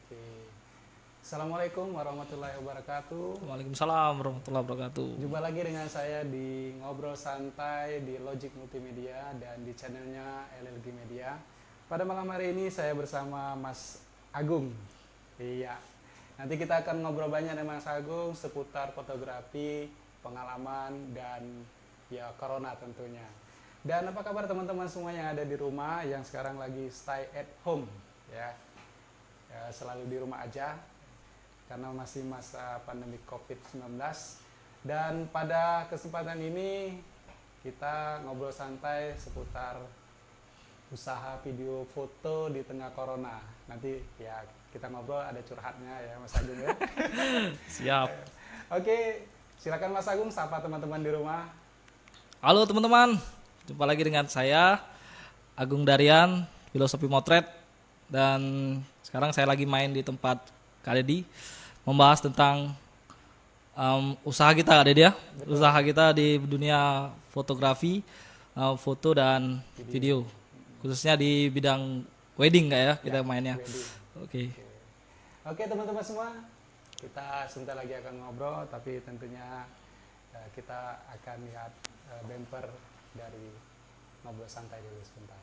Oke. Assalamualaikum warahmatullahi wabarakatuh. Waalaikumsalam warahmatullahi wabarakatuh. Jumpa lagi dengan saya di Ngobrol Santai di Logic Multimedia dan di channelnya LLG Media. Pada malam hari ini saya bersama Mas Agung. Iya. Nanti kita akan ngobrol banyak dengan Mas Agung seputar fotografi, pengalaman, dan ya corona tentunya. Dan apa kabar teman-teman semua yang ada di rumah yang sekarang lagi stay at home ya. Selalu di rumah aja karena masih masa pandemi COVID-19. Dan pada kesempatan ini kita ngobrol santai seputar usaha video foto di tengah corona. Nanti ya kita ngobrol ada curhatnya ya Mas Agung ya. Siap. Oke, silakan Mas Agung sapa teman-teman di rumah. Halo teman-teman, jumpa lagi dengan saya Agung Darian, Filosofi Motret, dan sekarang saya lagi main di tempat Kak Dedi membahas tentang usaha kita Kak Dedi ya. Betul. Usaha kita di dunia fotografi, foto dan video, khususnya di bidang wedding Kak ya, kita mainnya. Oke. Oke teman-teman semua, kita sebentar lagi akan ngobrol, tapi tentunya kita akan lihat bumper dari Ngobrol Santai dulu sebentar.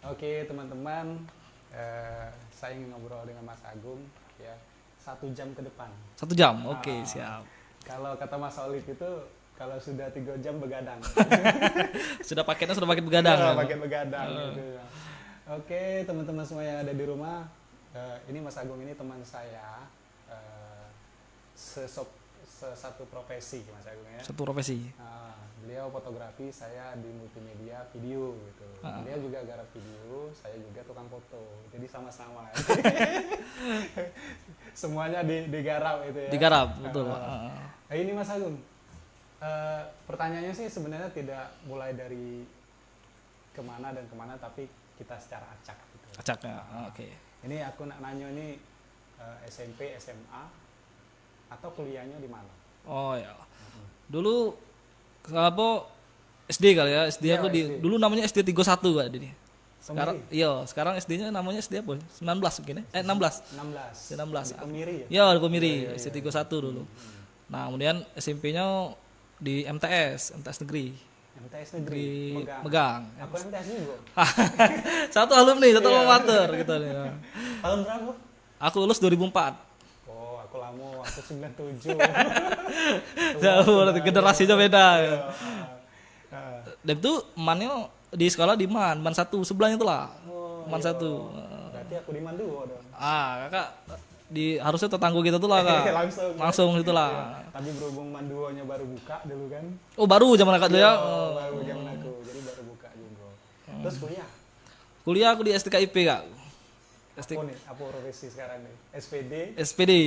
Oke teman-teman, saya ingin ngobrol dengan Mas Agung ya 1 jam ke depan. 1 jam, oke siap. Kalau kata Mas Olive itu kalau sudah 3 jam begadang. Sudah paketnya sudah paket begadang. Ya, paket begadang. Gitu. Oke teman-teman semua yang ada di rumah, ini Mas Agung ini teman saya, satu profesi Mas Agung ya. Satu profesi. Beliau fotografi, saya di multimedia video gitu. Beliau juga garap video, saya juga tukang foto. Jadi sama-sama. Semuanya digarap itu ya. Digarap, betul. Ini Mas Agung, pertanyaannya sih sebenarnya tidak mulai dari kemana dan kemana, tapi kita secara acak. Gitu. Acak ya, oke. Ini aku nanya ini SMP, SMA, atau kuliahnya di mana? Oh ya. Dulu apa SD kali ya, SD aku SD. dulu namanya SD 31 Kak Dini. Sekarang Kemiri? iya, sekarang SD-nya namanya SD apa? 19 mungkin ya? 16. 16. Di Kemiri ya? Iya, di Kemiri, SD 31 dulu. Nah, kemudian SMP-nya di MTS Negeri. MTS Negeri Megang. Aku MTS juga. Satu alumni, satu alma mater gitu nih. Tahun berapa? Aku lulus 2004. Oh, aku lama, aku 97. Jauh, generasinya beda. Dan itu mannya di sekolah di Man 1 sebelahnya itulah. Man 1. Berarti aku di Man 2 dong. Kakak harusnya tetangga kita tuh lah Kak. Langsung itulah. Tapi berhubung Man 2-nya baru buka dulu kan. Oh, baru zaman kakak dulu ya. Baru zaman aku. Jadi baru buka juga. Terus kuliah? Kuliah aku di STKIP Kak. Apa profesi sekarang nih? SPD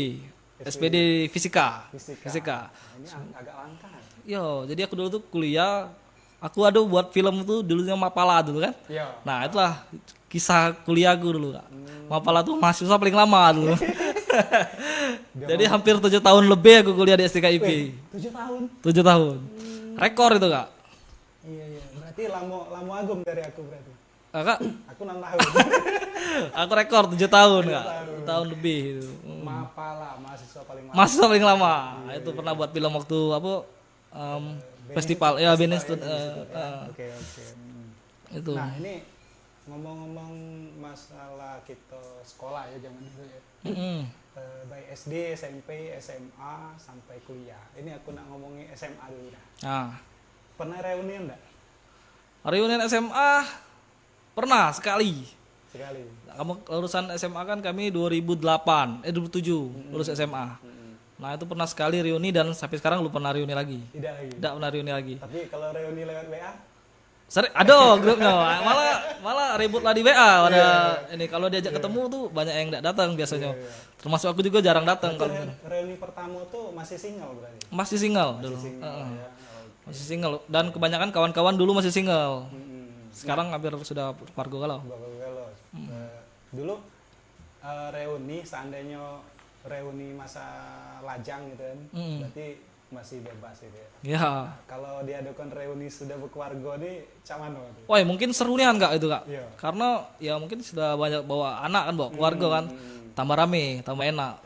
Fisika. Nah, ini agak langka. Yo, jadi aku dulu tuh kuliah, aku ada buat film tuh dulunya Mapala dulu kan. Yo. Nah, itulah kisah kuliahku dulu Kak. Mapala tuh mahasiswa paling lama dulu. Jadi hampir 7 tahun lebih aku kuliah di STKIP. 7 tahun? 7 tahun. Rekor itu Kak. Iya. Berarti lamo Agung dari aku berarti. Kakak? Aku 6 tahun. Aku rekor 7 tahun Kak. 7 tahun lebih itu. Mapala, mahasiswa paling lama. Mahasiswa paling lama. Itu pernah buat film waktu apa? Festival ya Benin. Oke. Itu. Nah, ini ngomong-ngomong masalah kita sekolah ya zaman dulu ya. Baik SD, SMP, SMA sampai kuliah. Ini aku nak ngomongin SMA dulu dah. Pernah reunian enggak? Reunian SMA pernah sekali. sekali. Kamu lulusan SMA kan kami 2008, 2007 lulus SMA. Nah itu pernah sekali reuni dan sampai sekarang belum pernah reuni lagi. Tidak lagi. Tidak pernah reuni lagi. Tapi kalau reuni lewat WA, Sering, aduh grupnya malah ribut lah di WA pada ini kalau diajak ketemu tuh banyak yang tidak datang biasanya. Termasuk aku juga jarang datang kalau reuni pertama tuh masih single berarti. masih single dulu. Ya. Masih single dan kebanyakan kawan-kawan dulu masih single. Sekarang hampir sudah keluarga galau. Galau. Dulu reuni seandainya reuni masa lajang gitu kan, berarti masih bebas gitu ya. Ya. Kalau diadakan reuni sudah berkeluarga nih, caman banget. Wah, mungkin seru nih enggak itu kak? Iya. Karena ya mungkin sudah banyak bawa anak kan, bawa keluarga kan, tambah rame, tambah enak.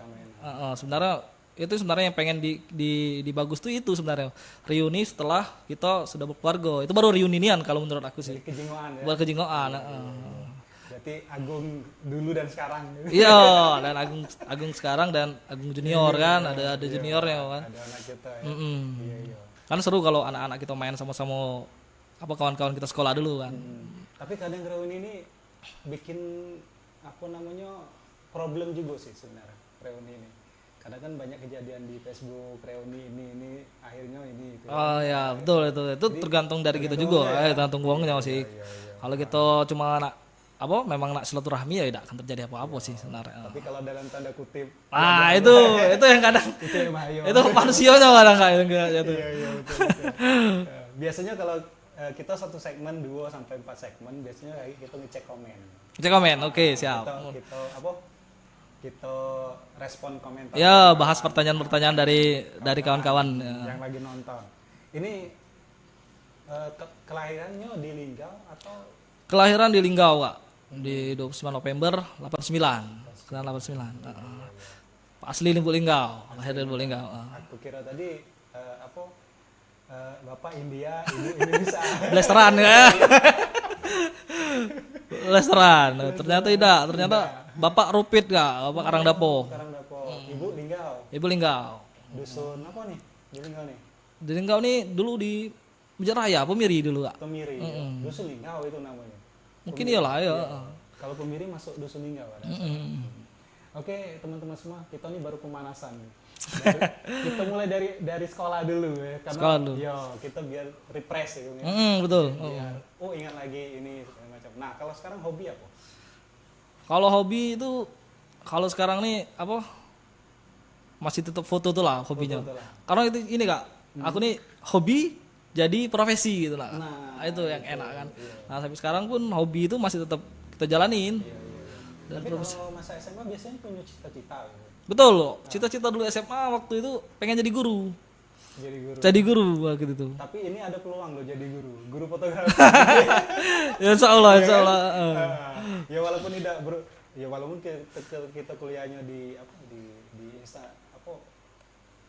Sebenarnya itu sebenarnya yang pengen di bagus tuh itu sebenarnya reuni setelah kita sudah berkeluarga. Itu baru reunian kalau menurut aku sih. Kejingoan ya. Buat kejingoan. Berarti Agung dulu dan sekarang. Iya, dan Agung sekarang dan Agung junior kan, ada juniornya kan. Ada anak kita ya. Iya. Kan seru kalau anak-anak kita main sama-sama apa kawan-kawan kita sekolah dulu kan. Tapi kadang reuni ini bikin apa namanya problem juga sih sebenarnya reuni ini. Kadang kan banyak kejadian di Facebook reuni ini akhirnya ini. Gitu. Oh ya betul itu Jadi, tergantung dari kita juga, tergantung uangnya sih. Iya. Kalau kita cuma memang nak silaturahmi ya tidak akan terjadi apa-apa sih sebenarnya. Tapi kalau dalam tanda kutip, itu yang kadang itu yang bahaya. itu manusianya kadang kayak gitu. Iya betul. Biasanya kalau kita satu segmen 2 sampai 4 segmen biasanya kita ngecek komen. Cek komen, oke siap. Kita respon komentar. Ya bahas pertanyaan-pertanyaan dari kawan-kawan. Yang lagi nonton. Ini kelahirannya di Linggau atau Kelahiran di Linggau kak, di 29 November 89. Kelahiran 89. Asli Limbuk Linggau, lahir di Limbuk Linggau. Aku kira tadi Bapak India, Ibu Indonesia. Blasteran ya. Blasteran. Ternyata tidak, ternyata Bapak Rupit kak, Bapak Karangdapo. Ibu Linggau. Ibu Linggau. Dusun apa nih? Di Linggau nih. Di Linggau nih dulu di Mejaraya, Pemiri dulu kak. Pemiri. Dusun Linggau itu namanya. Mungkin iyalah ya. Kalau Pemiri masuk Dusun Linggau ada. Oke, teman-teman semua, kita ini baru pemanasan. Kita mulai dari sekolah dulu ya, karena Sekolah dulu. kita biar refresh ya. Betul. Biar, ingat lagi ini segala macam. Nah, kalau sekarang hobi apa? Kalau hobi itu kalau sekarang nih apa masih tetap foto tuh lah hobinya. Foto lah. Karena itu ini kak, aku nih hobi jadi profesi gitu lah. Nah, itu yang enak kan. Nah sampai sekarang pun hobi itu masih tetap kita jalanin. Dan Tapi kalau masa SMA biasanya punya cita-cita gitu. betul loh. Cita-cita dulu SMA waktu itu pengen jadi guru. Jadi guru. Jadi guru gitu tuh. Tapi ini ada peluang loh jadi guru fotografi. Insya Allah. Ya walaupun tidak walaupun kita kuliahnya di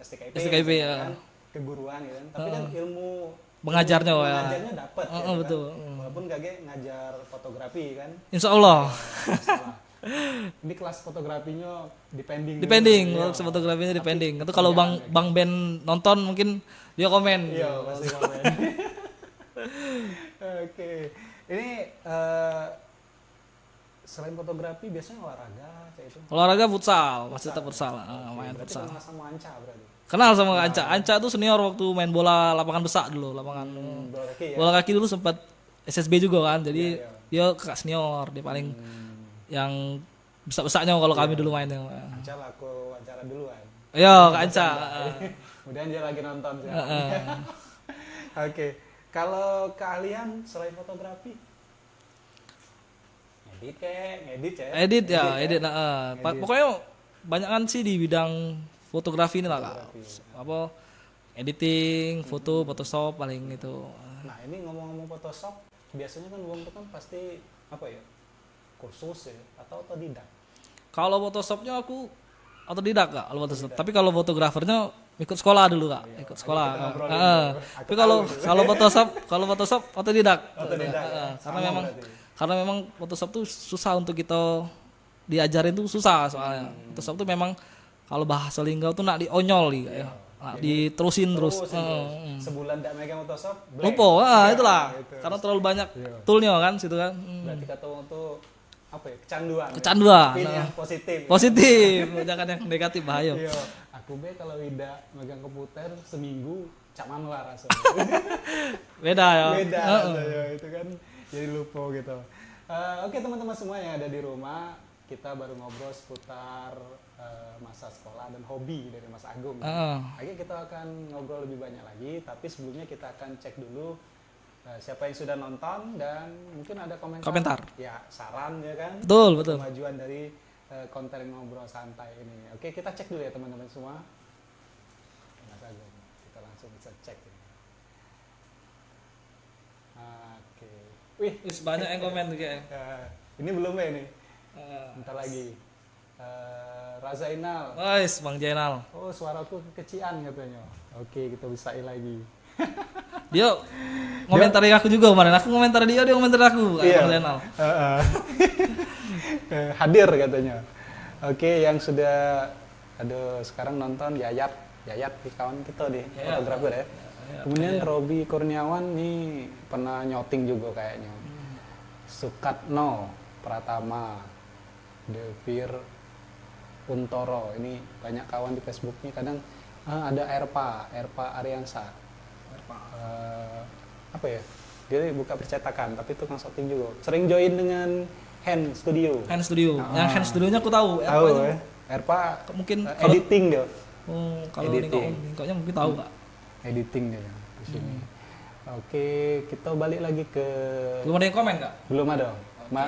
STKIP ya. Kan, keguruan gitu kan. Tapi kan ilmu mengajarnya dapat. Betul. Kan? Walaupun gak ngajar fotografi kan. Insya Allah. Ini kelas fotografinya depending. Kelas fotografinya depending. Itu kalau Bang Ben nonton mungkin dia komen. Iya, pasti komen. Oke. Ini selain fotografi biasanya olahraga kayak itu. Olahraga futsal, masih tetap futsal. Main futsal. Kenal sama Anca berarti. Kenal sama Anca. Anca tuh senior waktu main bola lapangan besar dulu, lapangan bola kaki dulu sempat SSB juga kan. Jadi dia kakak senior, dia paling yang besar-besarnya kalau kami dulu mainnya. Anca lah aku wawancara duluan. Iya, Kak Anca. Kemudian dia lagi nonton sih. Oke. Kalau keahlian selain fotografi? Edit ya. Pokoknya banyakan sih di bidang fotografi ini lah Kak. Apa editing, Photoshop paling itu. Nah, ini ngomong-ngomong Photoshop, biasanya kan uang itu kan pasti apa ya? Kursus ya atau otodidak? Kalau Photoshopnya aku otodidak Kak, kalau Photoshop. Tapi kalau fotografernya ikut sekolah dulu Kak, ikut sekolah. Tapi kalau Photoshop otodidak. Karena memang Photoshop tuh susah untuk kita diajarin tuh susah soalnya. Photoshop tuh memang kalau bahasa Linggau tuh nak dionyol ya. Nah, diterusin terus. Sebulan tidak megang Photoshop, lupa, itulah. Karena terlalu banyak toolnya kan situ kan. Berarti kata orang tuh apa ya, kecanduan. Kecanduan. Tapi ini yang positif. Positif, jangan yang negatif bahaya. Iya, aku be kalau tidak megang komputer seminggu cak mana lah rasanya. Beda ya. Beda rasanya itu kan jadi lupa gitu. Oke teman-teman semua yang ada di rumah, kita baru ngobrol seputar masa sekolah dan hobi dari Mas Agung. Oke, kita akan ngobrol lebih banyak lagi, tapi sebelumnya kita akan cek dulu siapa yang sudah nonton dan mungkin ada komentar. Ya, saran ya kan. Betul. Kemajuan dari konten ngobrol santai ini. Oke, kita cek dulu ya teman-teman semua. Mas Agung, kita langsung bisa cek ini. Oke. Wih, Banyak yang komen tuh kayak. ini belum ya ini. Bentar lagi. Razainal. Bang Jainal. Oh, suaraku kekecian katanya. Oke, kita bisain lagi. Dia ngomentari aku juga kemarin. Aku ngomentari dia ngomentari aku. Iya. Bang Jainal. Hadir katanya. Oke, yang sudah sekarang nonton Yayat di kawan kita deh, fotografer ya. Kemudian Robi Kurniawan nih pernah nyouting juga kayaknya. Sukatno Pratama, Devir Untoro, ini banyak kawan di Facebooknya. Kadang ada Erpa Ariansa. Apa ya? Dia buka percetakan, tapi tukang shooting juga. Sering join dengan Hand Studio. Yang Hand Studionya aku tahu. Tahu ya. Erpa mungkin editing dia. Kalau Ningkoknya mungkin tahu Kak. Editing dia di sini. Oke, kita balik lagi ke Belum ada yang komen Kak? Belum ada.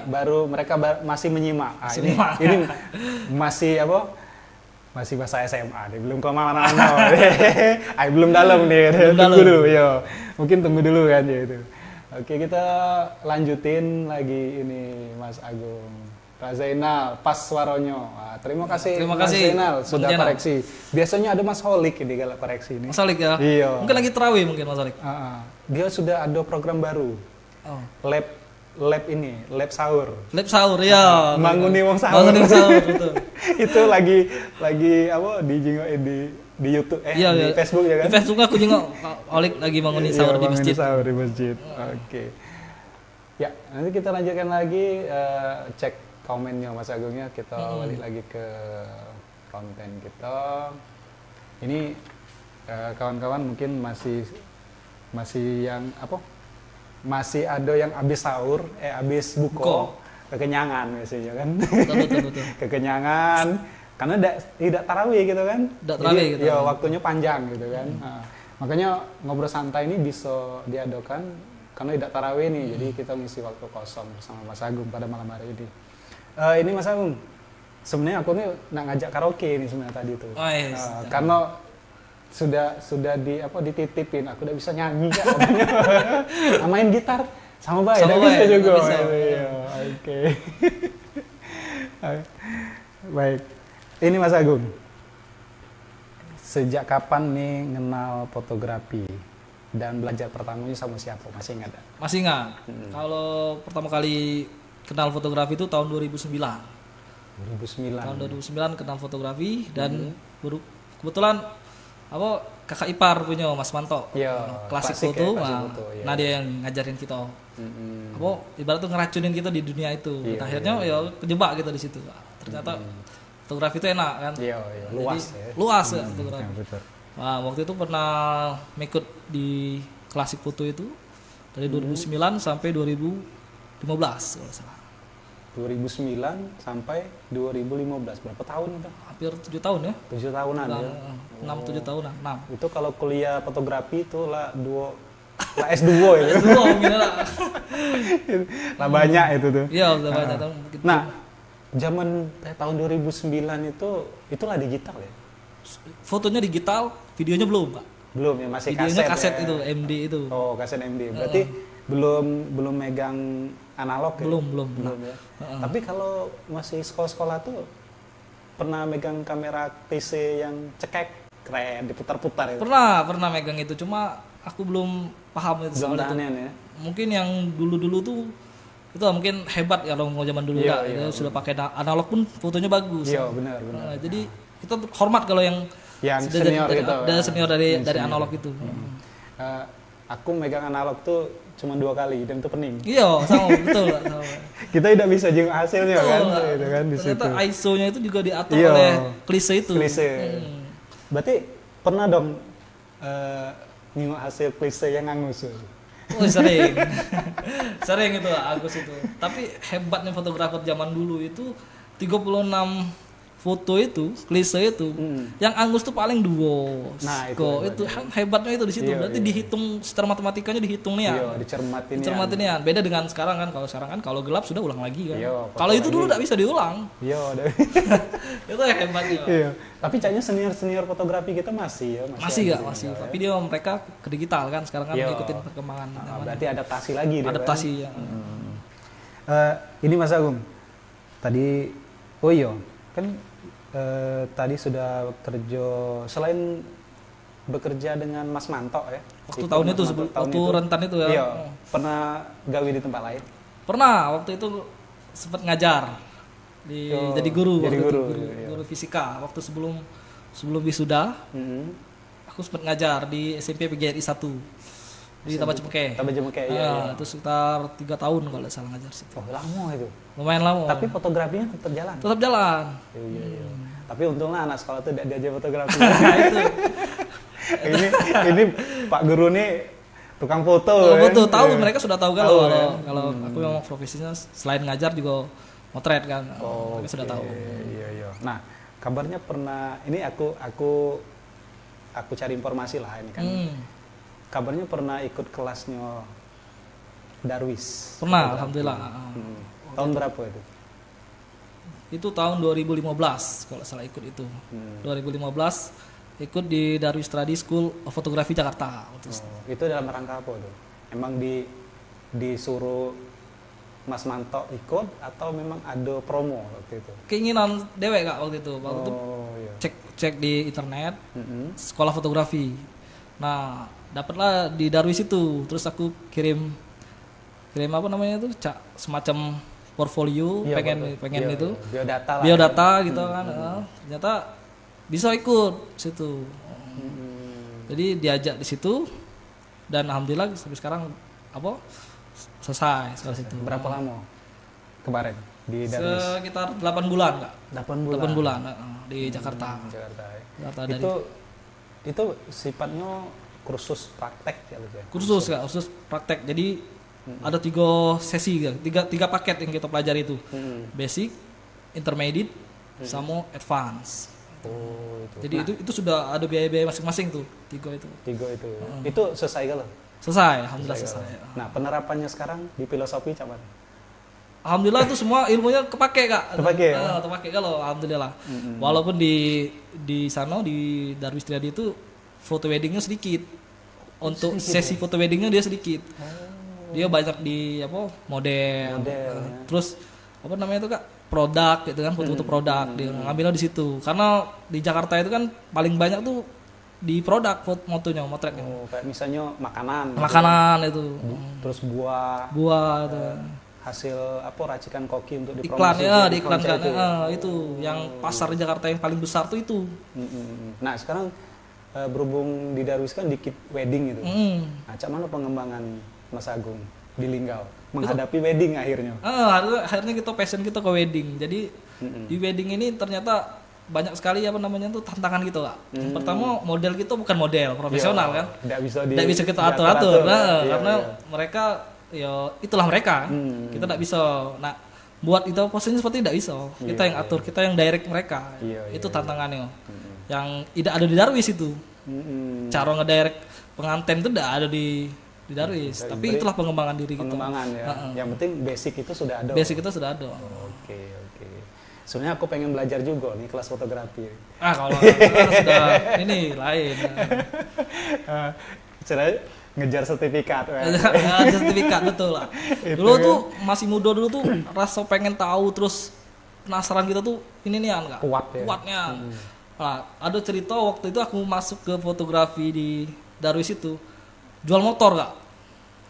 Baru mereka masih menyimak. Menyimak. Ini masih apa? Masih bahasa SMA deh, belum kemana-mana. Belum dalam nih, tunggu dulu ya. Mungkin tunggu dulu kan ya itu. Oke, kita lanjutin lagi ini Mas Agung. Razainal, pas suaranya. Terima kasih Mas Zainal sudah koreksi. Biasanya ada Mas Holik ini kalau koreksi ini. Mas Holik ya? Iya. Mungkin lagi terawih mungkin Mas Holik. Dia sudah ada program baru. Lab sahur. Lab sahur ya. Manguni wong sahur. Betul. Itu lagi apa di YouTube di Facebook ya kan? Di Facebook aku juga Olik lagi manguni sahur di masjid. Sahur di masjid. Oke. Ya, nanti kita lanjutkan lagi cek komennya Mas Agungnya, kita balik lagi ke konten kita. Ini kawan-kawan mungkin masih yang apa? Masih ada yang habis sahur, habis buko. Kekenyangan biasanya kan. Betul. Kekenyangan karena tidak tarawih gitu kan. Tidak tarawih gitu. Ya waktunya panjang gitu kan. Makanya ngobrol santai ini bisa diadakan karena tidak tarawih nih. Jadi kita ngisi waktu kosong bersama Mas Agung pada malam hari ini. Ini Mas Agung, sebenarnya aku nih nak ngajak karaoke ini sebenarnya tadi tuh. Karena sudah dititipin, aku udah bisa nyanyi kan. Main gitar sama baik, bisa juga. Oke. Baik. Ini Mas Agung. Sejak kapan nih kenal fotografi dan belajar pertamanya sama siapa? Masih ingat? Masih ingat. Kalau pertama kali kenal fotografi itu tahun 2009. Tahun 2009 kenal fotografi dan kebetulan kakak ipar punya Mas Manto, klasik foto, nah dia yang ngajarin kita, ibarat tuh ngeracunin kita di dunia itu. Akhirnya ya kejebak kita di situ. Ternyata fotografi itu enak kan, luas ya fotografi. Nah, waktu itu pernah ikut di klasik foto itu dari 2009 sampai 2015 kalau salah. 2009 sampai 2015, berapa tahun itu? Hampir 7 tahun ya. 7 tahunan ya? 6-7 tahunan, 6. Itu kalau kuliah fotografi itu lah S2 ya? S2 mungkin lah. Lah banyak itu tuh. Iya, udah banyak. Nah, zaman tahun 2009 itu lah digital ya? Fotonya digital, videonya belum Pak. Belum ya, masih videonya kaset ya? itu, MD itu. Oh, kaset MD. Berarti belum megang analog ya? Belum ya. Tapi kalau masih sekolah-sekolah tuh pernah megang kamera PC yang cekek, keren, diputar-putar itu? Pernah megang itu, cuma aku belum paham itu soal itu. Ya? Mungkin yang dulu itu mungkin hebat ya kalau zaman dulu ya, sudah pakai analog pun fotonya bagus. Iya, benar. Jadi kita hormat kalau yang senior gitu. Ada senior dari analog itu. Aku megang analog tuh cuma 2 kali dan itu pening. Iya, sama betul Kak, sama. Kita tidak bisa jenguk hasilnya Betul, kan, Kak. gitu kan di Ternyata situ. ISO-nya itu juga diatur Iya. oleh klise itu. Klise. Hmm. Berarti pernah dong ngingok hasil klise yang angus. Oh, sering. Sering itu Agus itu. Tapi hebatnya fotografer zaman dulu itu 36 foto itu, klise itu, yang angus tuh paling duo. Nah, itu Kok itu hebatnya itu di situ. Iya, Berarti iya. dihitung secara matematikanya dihitung nih ya. Iya, dicermatin ya. Cermatin ya. Beda dengan sekarang kan. Kalau sekarang kan kalau gelap sudah ulang lagi kan. Iya, Kalau foto itu dulu lagi. tidak bisa diulang. Iya, Itu hebatnya. iya. Tapi kayaknya senior fotografi kita masih ya, Masih ada nggak sih, masih. ya. Tapi dia mereka ke digital kan. Sekarang kan Iya. ngikutin perkembangan. Berarti adaptasi lagi dia. Adaptasi ya. Ini Mas Agung. Tadi oh iya, kan tadi sudah kerja selain bekerja dengan Mas Manto ya. Waktu Ikut tahun Mas itu Manto sebelum tahun waktu itu. rentan itu ya. Iya, pernah gawe di tempat lain. Pernah waktu itu sempat ngajar di Oh, jadi guru jadi waktu guru, itu, iya. guru fisika waktu sebelum wisuda Mm-hmm. aku sempat ngajar di SMP PGRI 1 di Tabah Cempeke. Tabah Cempeke, iya. Itu sekitar 3 tahun kalau nggak salah ngajar situ. Oh, lama itu. Lumayan lama. Tapi fotografinya tetap jalan. tetap jalan. Iya, iya. Tapi untunglah anak sekolah tuh tidak diajar fotografi. Nah, itu. ini Pak Guru nih tukang foto. Oh, kan? betul, tahu Iya. mereka sudah tahu Tahu, kalau ya? kalau aku memang profesinya selain ngajar juga motret kan. Oh, Mereka sudah tahu. Iya, iya. Nah, kabarnya pernah ini aku cari informasi lah ini kan. Kabarnya pernah ikut kelasnya Darwis. Pernah, alhamdulillah. Tahun berapa itu? Itu tahun 2015 kalau salah ikut itu. 2015 ikut di Darwis Study School of Photography Jakarta. Itu dalam rangka apa tuh? Emang disuruh Mas Manto ikut atau memang ada promo waktu itu? Keinginan dewek Kak waktu itu. Waktu itu Iya. cek di internet Mm-mm. sekolah fotografi. Nah, dapatlah di Darwis itu. Terus aku kirim apa namanya itu? Semacam portfolio, Iya, pengen iya, itu. iya. Biodata lah. Biodata gitu kan. Ternyata bisa ikut situ. Jadi diajak di situ dan alhamdulillah sampai sekarang selesai sekolah situ. Berapa lama kemarin di Darwis? Sekitar 8 bulan Kak. 8 bulan. 8 bulan di Jakarta. Jakarta. Ya. Jakarta dari Itu sifatnya kursus praktek ya Lu, ya? kursus Kak, kursus praktek. Jadi ada 3 sesi Kak. Tiga paket yang kita pelajari itu. Basic, intermediate, sama advance. Oh, itu. Jadi itu sudah ada biaya-biaya masing-masing tuh, 3 itu. 3 itu. Itu selesai kalau? Selesai, alhamdulillah selesai. Nah, penerapannya sekarang di filosofi cabar. Alhamdulillah itu semua ilmunya kepake Kak. Kepake ya? Kepake kalau alhamdulillah. Walaupun di sana di Darwis Triadi itu foto weddingnya sedikit. Untuk sesi foto weddingnya dia sedikit. Dia banyak di model. Terus apa namanya itu Kak? Produk gitu kan, foto-foto produk. Dia ngambilnya di situ. Karena di Jakarta itu kan paling banyak tuh di produk fotonya, motretnya. Oh, kayak misalnya makanan. Makanan itu. Terus buah Itu. hasil racikan koki untuk Iklan dipromosi ya, di diiklankan konser itu yang pasar di Jakarta yang paling besar tuh itu. Nah, sekarang berhubung di Darwis kan dikit wedding gitu. Nah, cak mana pengembangan Mas Agung di Linggau menghadapi wedding akhirnya? Akhirnya kita passion kita ke wedding. Jadi di wedding ini ternyata banyak sekali tuh tantangan gitu Kak. Pertama model kita bukan model profesional kan. Tidak bisa kita atur-atur. Karena mereka itulah mereka. Kita tidak bisa. Nah, buat itu posisinya seperti tidak bisa. Kita yang atur, kita yang direct mereka. Itu tantangannya. Yang tidak ada di Darwis itu. Cara ngedirect pengantin itu tidak ada di Darwis. Tapi itulah pengembangan diri kita. Pengembangan ya. Yang penting basic itu sudah ada. Basic itu sudah ada. Oke. Sebenarnya aku pengen belajar juga nih kelas fotografi. Kalau sudah ini lain. Caranya ngejar sertifikat. Sertifikat betul lah. Dulu tuh masih muda dulu tuh rasa pengen tahu terus penasaran kita tuh ini nih Kak. Kuatnya. Nah, ada cerita waktu itu aku masuk ke fotografi di Darwis itu jual motor Kak.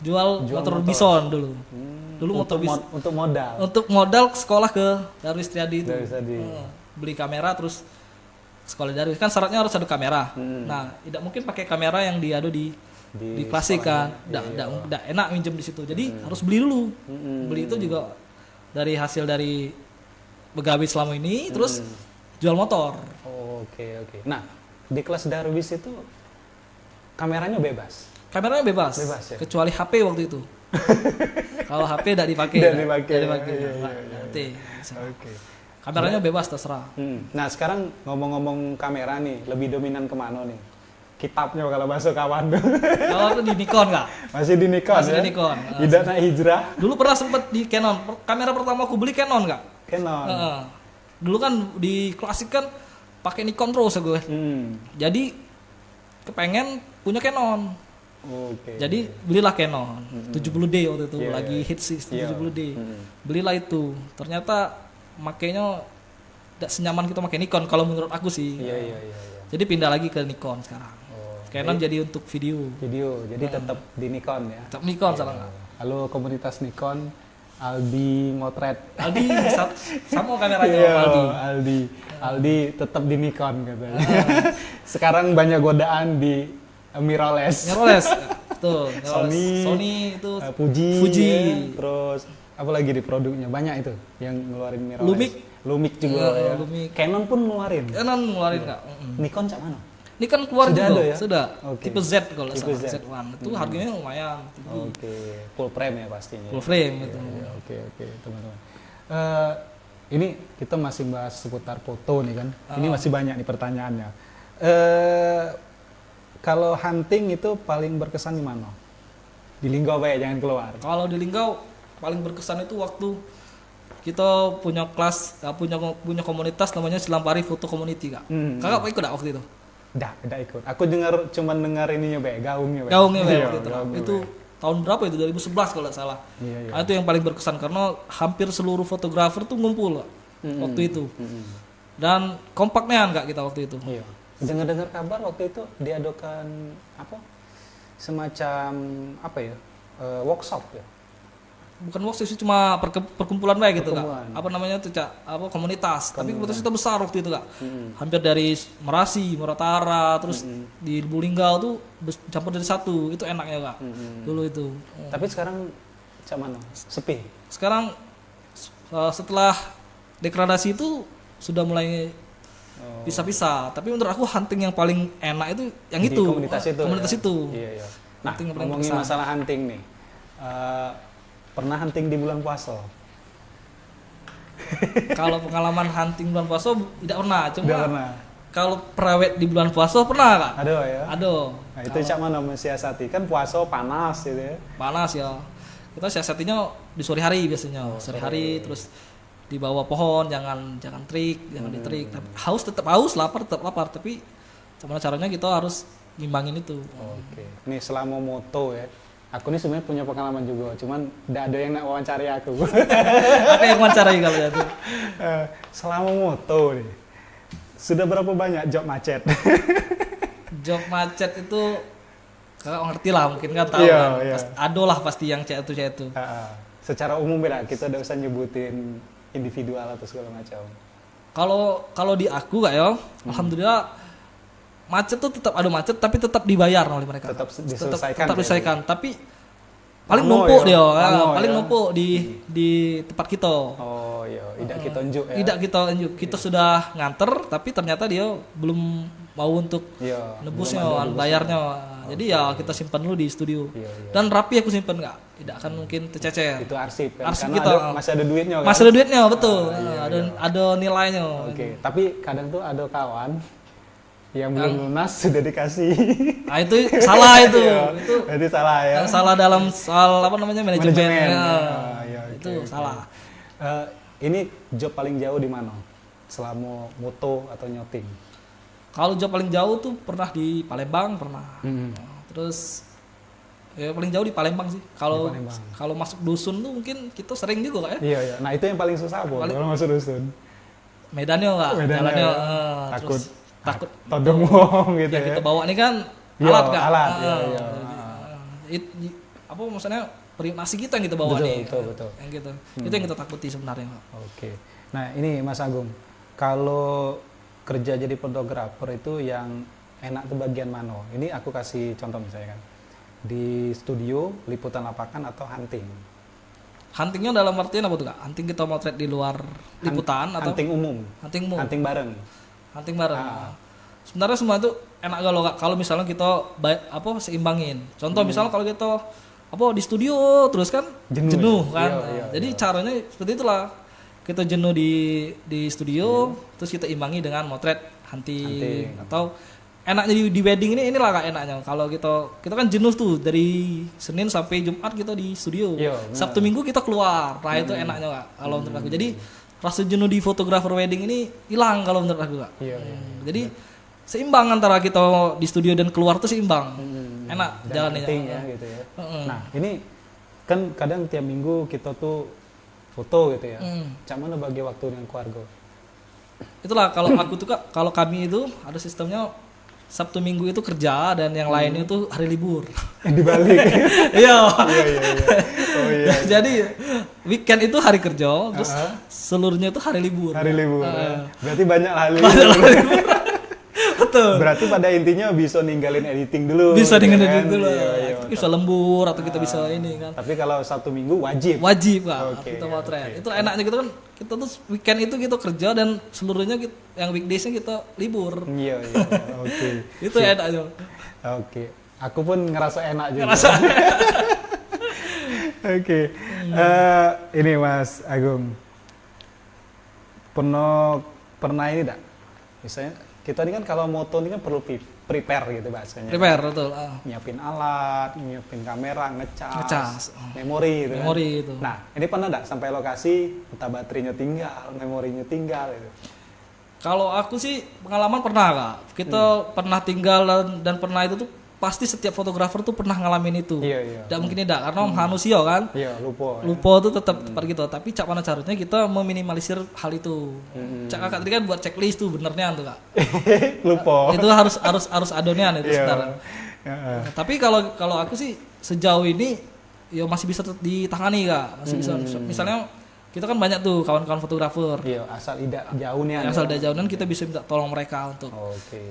Jual motor Bison dulu. Dulu motor Bison. Untuk modal. Untuk modal sekolah ke Darwis Triadi itu. Beli kamera terus sekolah Darwis kan syaratnya harus ada kamera. Nah, tidak mungkin pakai kamera yang ada di di klasik kan, nggak enak minjem di situ. Jadi harus beli dulu. Beli itu juga dari hasil dari begawi selama ini, terus jual motor. Oke. Nah, di kelas Darwis itu kameranya bebas. Kameranya bebas Ya? kecuali HP waktu itu. Kalau HP tidak dipakai. Nanti. Oke. Kameranya bebas terserah. Nah, sekarang ngomong-ngomong kamera nih, lebih dominan kemana nih? Kitabnya kalau masuk kawan tuh. Kalau aku di Nikon nggak? Masih di Nikon. Masih ya? di Nikon. Tidak naik hijrah. Dulu pernah sempet di Canon. Kamera pertama aku beli Canon nggak? Canon. Dulu kan di klasik kan pakai Nikon terus gue. Jadi kepengen punya Canon. Oke. Jadi belilah Canon 70D waktu itu lagi hits 70D. Belilah itu. Ternyata makainya tidak senyaman kita pakai Nikon kalau menurut aku sih. Iya. Jadi pindah lagi ke Nikon sekarang. Canon jadi untuk video. Jadi tetap di Nikon ya. Tetap Nikon salah. Halo komunitas Nikon, Aldi Motret. Aldi sama kameranya Aldi tetap di Nikon katanya. Sekarang banyak godaan di mirrorless. Tuh, Sony itu Fuji. Ya. Terus apa lagi di produknya banyak itu yang ngeluarin mirrorless. Lumix juga ya. Lumix. Canon pun ngeluarin nggak? Nikon cak mana? Ini kan keluar Sudah juga, ada ya? sudah. Okay. Tipe Z kalau salah, Z1. Itu harganya lumayan tinggi. Oke. Full frame ya pastinya. Full frame gitu. Oke, teman-teman. Ini kita masih bahas seputar foto nih kan. Ini masih banyak nih pertanyaannya. Kalau hunting itu paling berkesan di mana? Di Linggau ya, jangan keluar. Kalau di Linggau paling berkesan itu waktu kita punya kelas, punya komunitas namanya Selampari Foto Community kak. Kakak ikut waktu itu? Tidak ikut. Aku cuman dengar ininya gaungnya. Gaungnya waktu itu. Itu tahun berapa itu? 2011 kalau nggak salah. Iya. Nah, itu yang paling berkesan karena hampir seluruh fotografer tuh ngumpul waktu itu. Dan kompaknya enggak kita waktu itu. Iya. Dengar kabar waktu itu diadakan apa? Semacam apa ya? Workshop ya. Bukan workshop sih, cuma perkumpulan baik gitu kak. Apa namanya tuh cak? Apa komunitas. Tapi komunitas itu besar waktu itu kak. Hampir dari Merasi, Muratara, terus di Bulinggau tuh campur dari satu. Itu enaknya kak. Dulu itu. Tapi sekarang cak mana? Sepi. Sekarang setelah degradasi itu sudah mulai pisah-pisah. Tapi menurut aku hunting yang paling enak itu yang di itu. Komunitas itu. Iya. Nah, ngomongin masalah hunting nih. Pernah hunting di bulan puasa? Kalau pengalaman hunting bulan puasa tidak pernah, cuma Tidak pernah. Kalau prawet di bulan puasa pernah kak? Ada ya. Ada. Nah, itu cak mana mensiasati? Kan puasa panas gitu ya. Panas ya. Kita siasatinya di sore hari biasanya. Sore hari terus di bawah pohon, jangan trik, jangan ditrik. Tetap haus, lapar tetap lapar, tapi gimana caranya kita harus ngimbangin itu. Oke. Nih selama moto ya. Aku nih sebenarnya punya pengalaman juga, cuman tidak ada yang nak wawancari aku. Apa yang wawancarai kalau itu? Selama moto nih, sudah berapa banyak job macet? Job macet itu kakak ngerti lah, mungkin kan tahu Iya, kan. iya. Ada lah pasti yang cek itu. Secara umum beda, kita udah usah nyebutin individual atau segala macam. Kalau di aku kak ya, alhamdulillah macet tuh tetap ada macet, tapi tetap dibayar oleh mereka. Tetap diselesaikan. Tetap diselesaikan, tapi paling numpuk dia, paling numpuk di tempat kita. Oh iya, tidak kita unjuk ya. Tidak kita unjuk, kita sudah nganter, tapi ternyata dia belum mau untuk nebusnya, bayarnya. Jadi ya kita simpan dulu di studio. Dan rapi aku simpan nggak, tidak akan mungkin tercecer. Itu arsip kan? Arsip Karena kita masih ada duitnya kan? Masih ada duitnya, betul. Ada nilainya. Oke, tapi kadang tuh ada kawan yang belum lunas sudah dikasih. Nah itu salah itu. Itu berarti salah ya. Salah dalam soal apa namanya manajemen. Itu salah. Ini job paling jauh di mana? Selama moto atau nyoting? Kalau job paling jauh tuh pernah di Palembang pernah. Terus ya paling jauh di Palembang sih. Kalau masuk dusun tuh mungkin kita sering juga kak ya. Iya. Nah itu yang paling susah kalau masuk dusun. Medannya kak. Jalannya takut todong wong gitu ya. Kita bawa ini kan alat kak. Apa maksudnya nasi kita yang kita bawa nih. Betul. Yang gitu. Itu yang kita takuti sebenarnya. Oke. Nah ini Mas Agung, kalau kerja jadi fotografer itu yang enak tuh bagian mana? Ini aku kasih contoh misalnya kan. di studio, liputan lapangan atau hunting? Huntingnya dalam artian apa tuh Kak? Hunting kita motret di luar liputan atau Hunting umum, hunting umum? hunting bareng. Hunting bareng. Sebenarnya semua itu enak kalau Kak, kalau misalnya kita seimbangin. Contoh misalnya kalau kita di studio terus kan jenuh kan. Iya, Jadi caranya seperti itulah. Kita jenuh di studio, terus kita imbangi dengan motret hunting. Atau enaknya di wedding inilah Kak enaknya. Kalau kita kan jenuh tuh dari Senin sampai Jumat kita di studio. Iya, Sabtu Minggu kita keluar. Nah itu enaknya Kak kalau menurut aku. Jadi rasa jenuh di fotografer wedding ini hilang kalau menurut aku Kak. Iya. Jadi seimbang antara kita di studio dan keluar tuh seimbang. Enak jalannya. Ya, gitu ya. Nah, ini kan kadang tiap minggu kita tuh foto gitu ya. Cak mana bagi waktu dengan keluarga? Itulah kalau aku tuh Kak, kalau kami itu ada sistemnya Sabtu Minggu itu kerja dan yang lainnya itu hari libur. Dibalik. Iya. Iya. Oh iya. Jadi weekend itu hari kerja, terus seluruhnya itu hari libur. Hari libur. Berarti banyak hari libur. Betul. Berarti pada intinya bisa ninggalin editing dulu. Bisa gitu ninggalin kan? editing dulu. Iya. Kita bisa lembur atau kita bisa ini kan. Tapi kalau Sabtu Minggu wajib. Wajib Kak, Oke, kita motret. Itu enaknya gitu kan. Kita tuh weekend itu kita kerja dan seluruhnya yang weekdays-nya kita libur. Iya. Oke. Itu enaknya. Oke. Aku pun ngerasa enak juga. Ngerasa. Oke. Ini Mas Agung. Pernah ini enggak? Misalnya kita ini kan kalau moto ini kan perlu prepare gitu bahasanya. Prepare betul. Nyiapin alat, nyiapin kamera, ngecas, memori gitu Memori kan. itu. Nah, ini pernah enggak sampai lokasi entah baterainya tinggal, memorinya tinggal gitu. Kalau aku sih pengalaman pernah Kak. Kita pernah tinggal dan pernah itu tuh pasti setiap fotografer tuh pernah ngalamin itu. Iya. Tidak mungkin tidak karena manusia kan. Iya, lupa. Lupa tuh tetap gitu. Tapi cak mana caranya kita meminimalisir hal itu. Cak Kakak tadi kan buat checklist tuh benernya tuh Kak. Lupa. Itu harus adonian itu sebenarnya. Tapi kalau aku sih sejauh ini ya masih bisa ditangani Kak. Masih bisa. Misalnya kita kan banyak tuh kawan-kawan fotografer. Iya, asal tidak jauh nih. Asal tidak jauh kita bisa minta tolong mereka untuk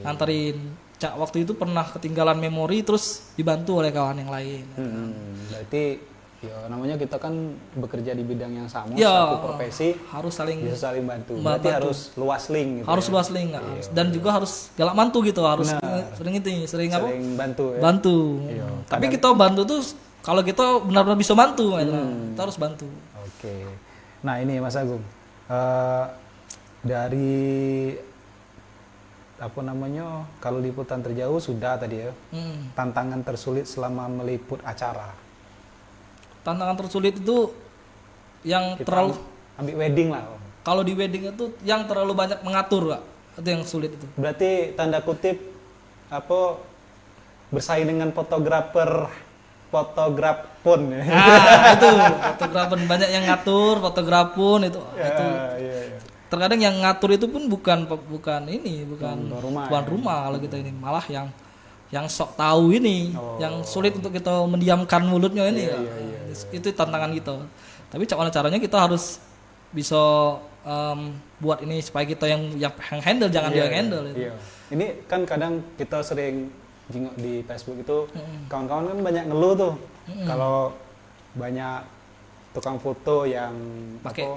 nganterin. Cak waktu itu pernah ketinggalan memori terus dibantu oleh kawan yang lain. Berarti ya namanya kita kan bekerja di bidang yang sama, ya, satu profesi, harus bisa saling bantu. Berarti harus luas link gitu. Harus luas link dan juga harus galak bantu gitu, harus sering bantu ya. Bantu. Iya. Tapi kita bantu tuh kalau kita benar-benar bisa bantu kita harus bantu. Oke. Nah, ini Mas Agung. Dari kalau liputan terjauh sudah tadi ya. Tantangan tersulit selama meliput acara. Tantangan tersulit itu yang kita terlalu ambil wedding lah. Kalau di wedding itu yang terlalu banyak mengatur Kak. Itu yang sulit itu. Berarti tanda kutip bersaing dengan fotograf pun ya. Itu fotografer banyak yang ngatur, fotograf pun itu. Iya. Terkadang yang ngatur itu pun bukan tuan rumah kalau kita ini malah yang sok tahu ini, yang sulit untuk kita mendiamkan mulutnya ini. Itu tantangan kita. Tapi caranya kita harus bisa buat ini supaya kita yang handle, jangan dia yang handle. Iya. Ini kan kadang kita sering jenguk di Facebook itu kawan-kawan kan banyak ngeluh tuh kalau banyak tukang foto yang pakai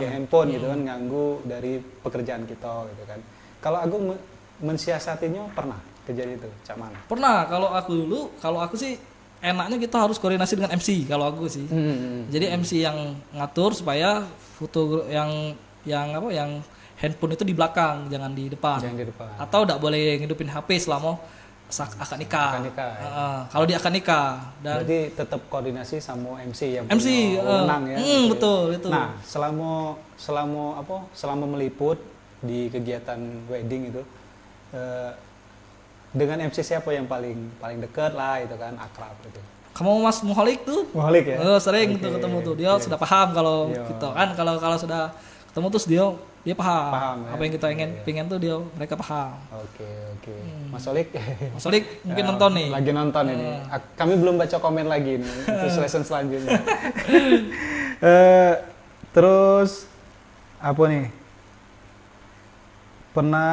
handphone gitu kan ganggu dari pekerjaan kita gitu kan. Kalau aku mensiasatinya pernah kejadian itu, cak mana? Pernah. Kalau aku sih enaknya kita harus koordinasi dengan MC kalau aku sih. Jadi MC yang ngatur supaya foto yang handphone itu di belakang, jangan di depan. Atau tidak boleh ngidupin HP selama akad nikah. Kalau di akad nikah dan berarti tetap koordinasi sama MC yang menang ya. Betul itu. Nah, selama meliput di kegiatan wedding itu dengan MC siapa yang paling dekat lah itu kan, akrab gitu. Kamu Mas Muhalik tuh? Muhalik ya? Sering tuh ketemu tuh. Dia sudah paham kalau kita kan kalau sudah ketemu terus dia paham apa yang kita pengen tuh mereka paham. Oke. Mas Solik mungkin nonton nih. Lagi nonton ini. Kami belum baca komen lagi nih. Itu lesson selanjutnya. Terus apa nih? Pernah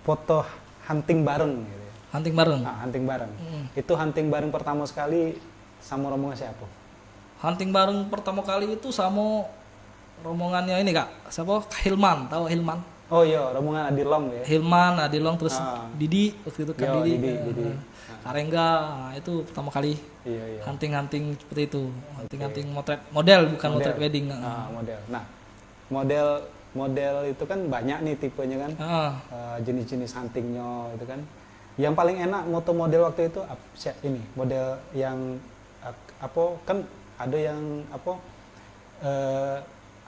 foto hunting bareng gitu. Hunting bareng. Hunting bareng. Itu hunting bareng pertama sekali sama rombongan siapa? Hunting bareng pertama kali itu sama rombongannya ini Kak. Siapa? Hilman, tahu Hilman? Oh iya, rombongan Adilong ya. Hilman, Adilong, terus Didi waktu itu kan Yo, Didi. Didi. Karengga, nah, itu pertama kali Iya. hunting seperti itu. Hunting motret model bukan motret wedding. Model. Nah, model itu kan banyak nih tipenya kan. Jenis-jenis huntingnya itu kan. Yang paling enak moto model waktu itu ini model yang apa kan ada yang apa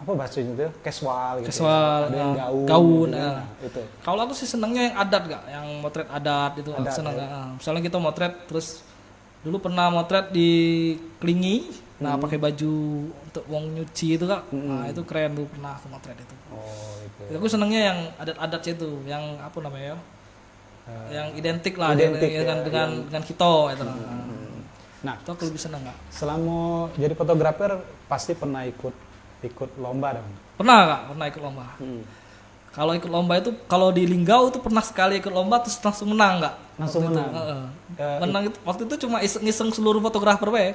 bahasanya itu casual gitu. Casual, Ada yang gaun. gitu kan. Nah, itu. Kalau aku sih senangnya yang adat Kak, yang motret adat itu aku Adat, senang. ya. Misalnya kita motret terus dulu pernah motret di Klingi, nah pakai baju untuk wong nyuci itu Kak. Nah, itu keren tuh pernah aku motret itu. Oh, itu. Aku senangnya yang adat-adat itu, yang apa namanya ya? Yang identik lah Identik dengan kita itu. Nah, itu aku lebih senang Kak. selama jadi fotografer pasti pernah ikut lomba dong. Pernah Kak, pernah ikut lomba. Kalau ikut lomba itu kalau di Linggau itu pernah sekali ikut lomba terus langsung menang Kak. Langsung Waktu menang. Itu, menang itu waktu itu cuma iseng-iseng seluruh fotografer we.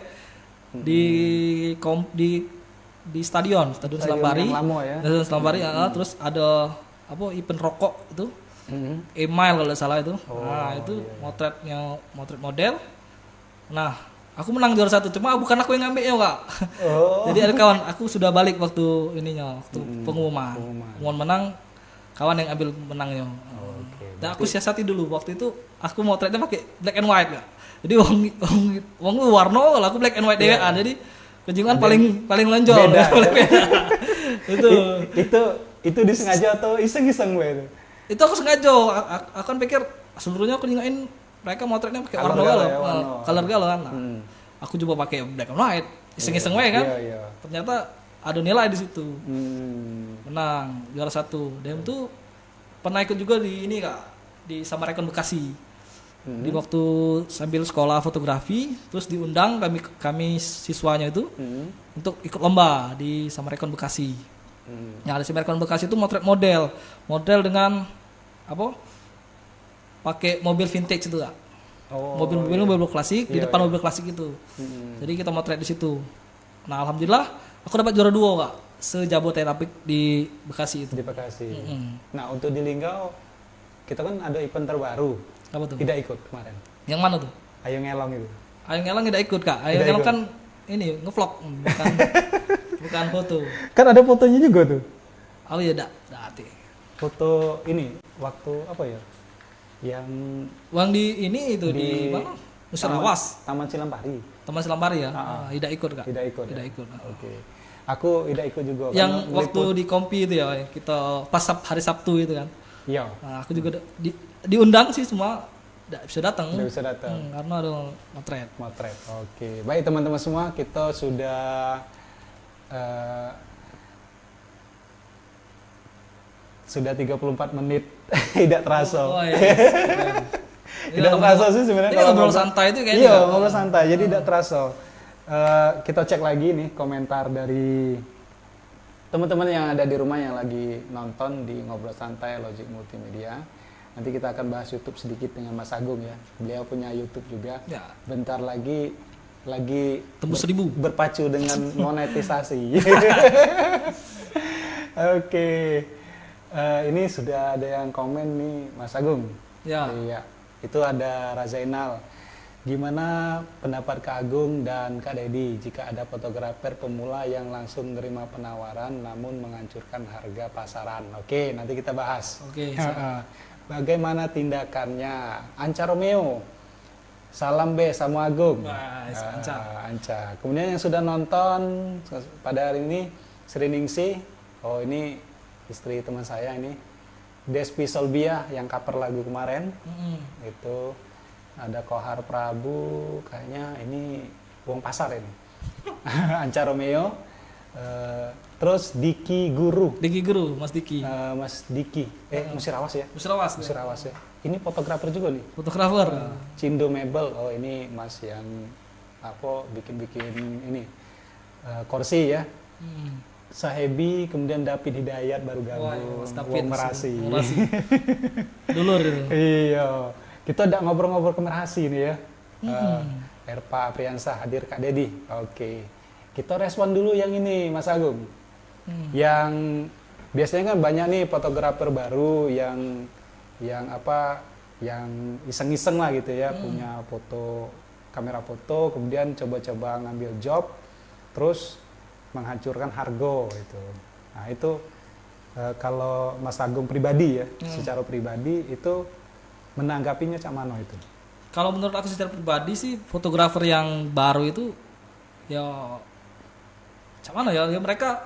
Di stadion Selambari. Yang lama ya. Stadion Selambari, terus ada apa event rokok itu. Email kalau nggak salah itu. Nah, itu motret model. Nah, aku menang juara 1, cuma bukan aku yang ngambilnya Kak. Jadi ada kawan, aku sudah balik waktu pengumuman. Pengumuman menang, kawan yang ambil menangnya. Dan aku siasati dulu waktu itu, aku motretnya pakai black and white Kak. Jadi wong warna, kalau aku black and white dewean. Jadi kejungan paling menonjol. Beda. itu disengaja atau iseng-iseng gue itu? Itu aku sengaja. Aku kan pikir seluruhnya aku nyingain mereka motretnya pakai warna galau, color galau kan. Aku coba pakai black and white, iseng-iseng wae kan. Iya. Ternyata ada nilai di situ. Menang juara 1. Dan itu pernah ikut juga di ini Kak, di Samarekon Bekasi. Di waktu sambil sekolah fotografi, terus diundang kami siswanya itu untuk ikut lomba di Samarekon Bekasi. Nah, di Samarekon Bekasi itu motret model dengan apa? Pakai mobil vintage itu Kak. Mobil klasik di depan mobil klasik itu. Jadi kita motret di situ. Nah, alhamdulillah aku dapat juara 2 Kak, se-Jabodetabek di Bekasi itu. Di Bekasi. Nah, untuk di Linggau kita kan ada event terbaru. Apa tuh? Tidak ikut kemarin. Yang mana tuh? Ayo Ngelong itu. Ayo Ngelong tidak ikut Kak. Ayo Ngelong kan ini ngevlog, bukan foto. Kan ada fotonya juga tuh. Oh iya, hati. Foto ini waktu apa ya? Yang di ini itu di mana? Musyawas. Taman Silampari. Taman Silampari ya. Tidak ikut Kak. Tidak ikut. Oke. Aku tidak ikut juga. Yang waktu di Kompi itu ya, kita pas hari Sabtu itu kan. Iya. Nah, aku juga diundang sih, semua tidak bisa datang. Tidak bisa datang. Karena ada motret. Oke. Baik teman-teman semua, kita sudah 34 menit tidak terasa. Tidak terasa sih sebenarnya. Ini ngobrol santai itu kayaknya. Iya, ngobrol santai. Jadi tidak terasa. Kita cek lagi nih komentar dari teman-teman yang ada di rumah yang lagi nonton di Ngobrol Santai Logic Multimedia. Nanti kita akan bahas YouTube sedikit dengan Mas Agung ya. Beliau punya YouTube juga. Ya. Bentar lagi tembus 1000 berpacu dengan monetisasi. Oke. Ini sudah ada yang komen nih Mas Agung. Ya. Iya. Itu ada Razainal. Gimana pendapat Kak Agung dan Kak Dedi jika ada fotografer pemula yang langsung menerima penawaran namun menghancurkan harga pasaran? Oke, nanti kita bahas. Oke. Bagaimana tindakannya? Anca Romeo. Salam B sama Agung. Anca. Kemudian yang sudah nonton pada hari ini Sri Ningsih. Oh, ini istri teman saya ini. Despi Solbia yang cover lagu kemarin. Itu ada Kohar Prabu, kayaknya ini Wong Pasar ini. Anca Romeo. Terus Diki Guru, Mas Diki. Mas Diki. Musirawas ya? Musirawas ya. Ini fotografer juga nih. Fotografer. Cindo Mebel. Oh, ini Mas yang bikin ini kursi ya. Sahebi, kemudian David Hidayat baru gabung. Mas David Merasi. Dulur itu. Iya. Kita udah ngobrol-ngobrol ke Merhasi nih ya. Erpa Apriansah hadir Kak Dedi. Oke. Kita respon dulu yang ini Mas Agung. Yang biasanya kan banyak nih fotografer baru yang apa yang iseng-iseng lah gitu ya, punya kamera foto, kemudian coba-coba ngambil job, terus menghancurkan harga gitu. Nah itu kalau Mas Agung pribadi ya, secara pribadi itu menanggapinya cak mano itu? Kalau menurut aku secara pribadi sih fotografer yang baru itu ya cak mano ya, mereka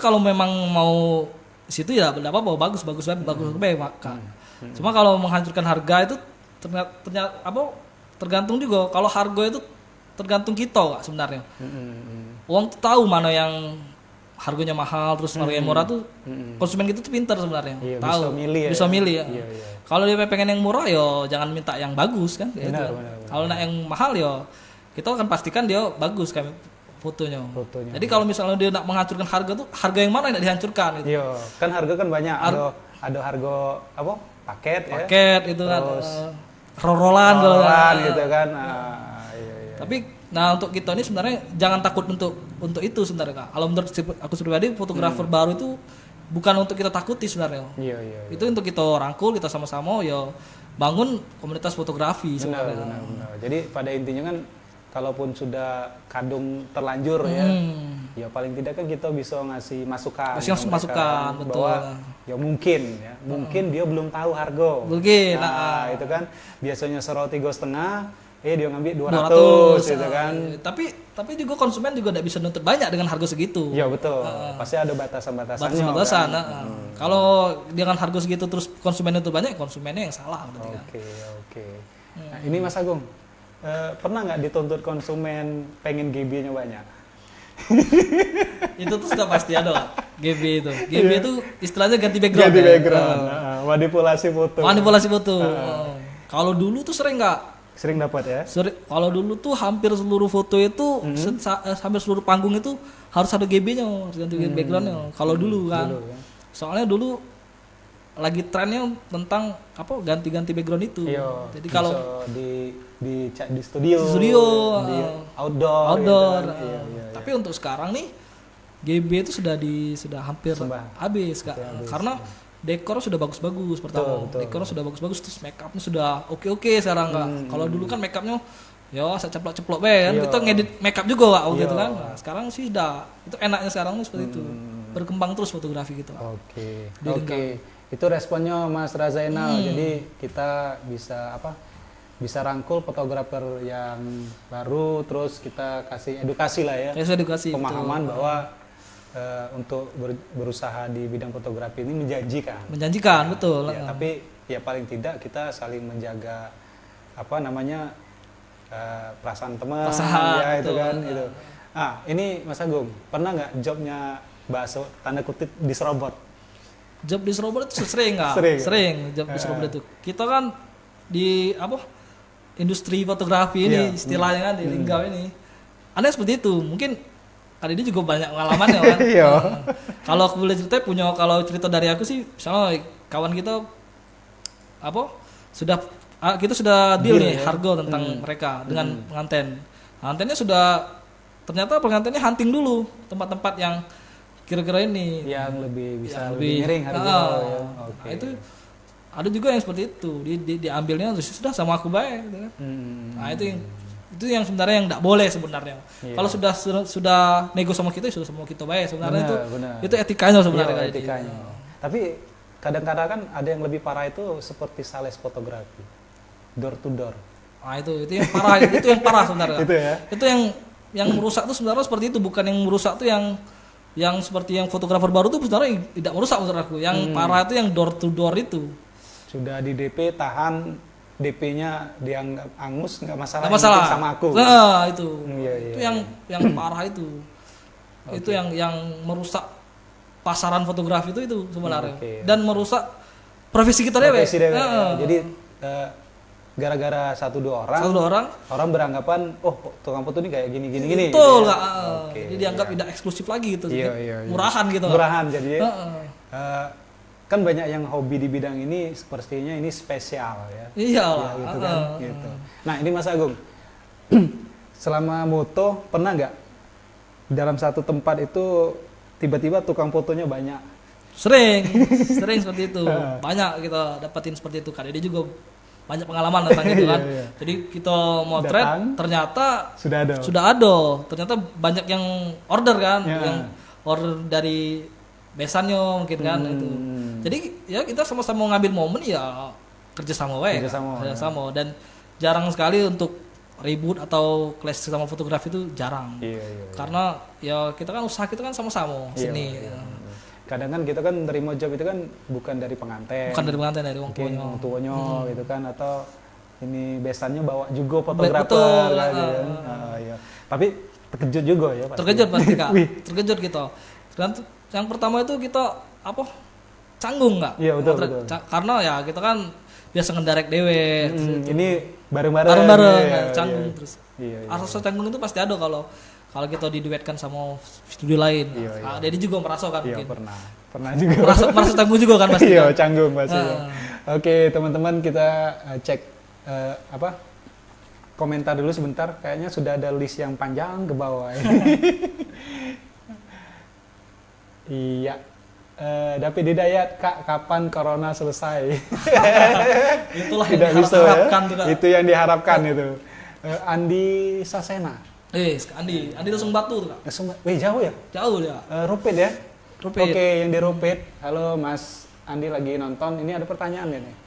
kalau memang mau situ ya tidak apa-apa, bagus maka. Cuma kalau menghancurkan harga itu ternyata tergantung juga. Kalau harga itu tergantung kita Kak, sebenarnya. Uang tuh tahu mana yang harganya mahal terus harga yang murah tuh konsumen kita tuh pintar sebenarnya. Iya, tahu bisa milih ya. Iya. Kalau dia pengen yang murah ya jangan minta yang bagus kan. Benar. Kalau nak yang mahal ya kita akan pastikan dia bagus kan fotonya. Jadi kalau misalnya dia nak menghancurkan harga tuh harga yang mana yang nak dihancurkan gitu. Iya, kan harga kan banyak. Ada harga apa? Paket itu kan roll-rollan gitu kan. Iya. Tapi nah untuk kita ini sebenarnya jangan takut untuk itu sebenarnya Kak. Kalau menurut aku pribadi fotografer baru itu bukan untuk kita takuti sebenarnya. Iya. Itu untuk kita rangkul, kita sama-sama ya bangun komunitas fotografi sebenarnya. Benar. Jadi pada intinya kan kalaupun sudah kadung terlanjur ya paling tidak kan kita bisa ngasih masukan. Masukan betul. Bahwa ya mungkin dia belum tahu harga. Mungkin. Nah, itu kan biasanya serau 3,5, dia ngambil 200 gitu kan. Tapi juga konsumen juga tidak bisa nuntut banyak dengan harga segitu. Iya betul. Pasti ada batasan-batasannya. Batasan. Kan? Kalau dengan harga segitu terus konsumen nuntut banyak, konsumennya yang salah. Oke. Nah, ini Mas Agung, pernah nggak dituntut konsumen pengen GB-nya banyak? Itu tuh sudah pasti ada Kak. GB itu istilahnya ganti background. Manipulasi foto. Kalau dulu tuh sering dapat ya. Kalau dulu tuh hampir seluruh foto itu hampir seluruh panggung itu harus ada GB-nya, harus ganti backgroundnya. Kalau dulu kan. Soalnya dulu lagi trennya tentang ganti-ganti background itu. Iya. Jadi kalau di studio, di outdoor. Iya. Tapi untuk sekarang nih GB itu sudah hampir habis Kak. Karena dekor sudah bagus-bagus pertama. Betul. Dekor sudah bagus-bagus terus make upnya sudah oke sekarang Kak. Kalau dulu kan make upnya ya saya ceplok-ceplok kan. Kita ngedit make up juga Kak gitu kan. Nah, sekarang sih itu enaknya sekarang nih seperti itu. Berkembang terus fotografi gitu Kak. Oke. Itu responnya Mas Razainal. Jadi kita bisa rangkul fotografer yang baru, terus kita kasih edukasi lah ya. Edukasi. Pemahaman bahwa untuk berusaha di bidang fotografi ini menjanjikan, betul. Ya, tapi ya paling tidak kita saling menjaga perasaan teman, ya itu kan itu. Ini Mas Agung, pernah nggak jobnya bahasa tanda kutip diserobot? Job diserobot itu sering nggak? Sering job diserobot itu. Kita kan di industri fotografi ini istilahnya kan di Linggau ini. Ada seperti itu. Mungkin kali ini juga banyak pengalamannya kan. Kalau aku boleh cerita kalau cerita dari aku sih, misalnya kawan kita kita sudah deal nih harga tentang mereka dengan pengantin. Pengantinnya ternyata pengantinnya hunting dulu tempat-tempat yang kira-kira ini yang lebih miring harga. Nah, itu ada juga yang seperti itu, diambilnya terus sudah sama aku baik gitu kan. Nah itu yang sebenarnya yang tidak boleh sebenarnya. Kalau sudah nego sama kita sudah sama kita baik sebenarnya. Itu etikanya sebenarnya. Etikanya. Tapi kadang-kadang kan ada yang lebih parah itu seperti sales fotografi, door to door. Nah itu yang parah, itu yang parah sebenarnya. Itu yang merusak tuh sebenarnya seperti itu, bukan yang merusak tuh yang seperti yang fotografer baru tuh sebenarnya tidak merusak menurut aku. Yang parah itu yang door to door itu. Sudah di DP tahan, DP-nya dianggap angus nggak masalah. Sama aku. Nah itu. Itu yang parah itu. Itu yang merusak pasaran fotografi itu sebenarnya. Dan merusak profesi kita deh. Jadi gara-gara satu dua orang beranggapan tukang foto ini kayak gini. Betul nggak? Jadi dianggap tidak eksklusif lagi gitu. Murahan gitu. Murahan jadi. kan banyak yang hobi di bidang ini sepertinya ini spesial ya. Iya Ya, lah. gitu kan. Gitu. Nah ini Mas Agung, selama moto pernah nggak dalam satu tempat itu tiba-tiba tukang fotonya banyak? Sering seperti itu. Banyak kita dapatin seperti itu. Kak Dede juga banyak pengalaman tentang itu kan. Iya, iya. Jadi kita motret Datang, ternyata sudah ada. Ternyata banyak yang order kan, Ya. yang order dari besannya mungkin kan itu. Jadi ya kita sama-sama ngambil momen ya kerjasama wae. Kerjasama, Dan jarang sekali untuk ribut atau clash sama fotografi itu jarang. Iya, iya. Karena ya kita kan usaha kita kan sama-sama Iya, sini. iya. Kadang kan kita kan terima job itu kan bukan dari pengantin. Bukan dari pengantin, dari wong Mungkin tuanya. wong tuanya gitu kan, atau ini besannya bawa juga fotografer Betul, kan, gitu kan. Iya. Tapi terkejut juga ya pasti. Terkejut pasti Kak. Wih. Terkejut kita. Dan yang pertama itu kita apa? Canggung nggak? Iya, betul, betul. Karena ya kita kan biasa ngedirect dewe. Ini bareng-bareng. Bareng-bareng Iya, canggung iya. terus. Iya, iya. Rasa canggung itu pasti ada kalau kita diduetkan sama studio lain. Iya, iya. Dedi juga merasakan Iya, mungkin. pernah juga. Merasa canggung juga kan pasti. Iya, kan? canggung pasti. Ah. Oke, teman-teman kita cek komentar dulu sebentar. Kayaknya sudah ada list yang panjang ke bawah. Iya. David Hidayat, Kak, kapan corona selesai? Itulah yang Tidak bisa ya. diharapkan tuh, Kak. Itu yang diharapkan itu. Andi Sasena. Andi langsung batu tuh Kak. Wih, jauh ya? Jauh dia. Rupit ya? Rupit. Oke, yang di Rupit. Halo Mas Andi lagi nonton. Ini ada pertanyaan nih.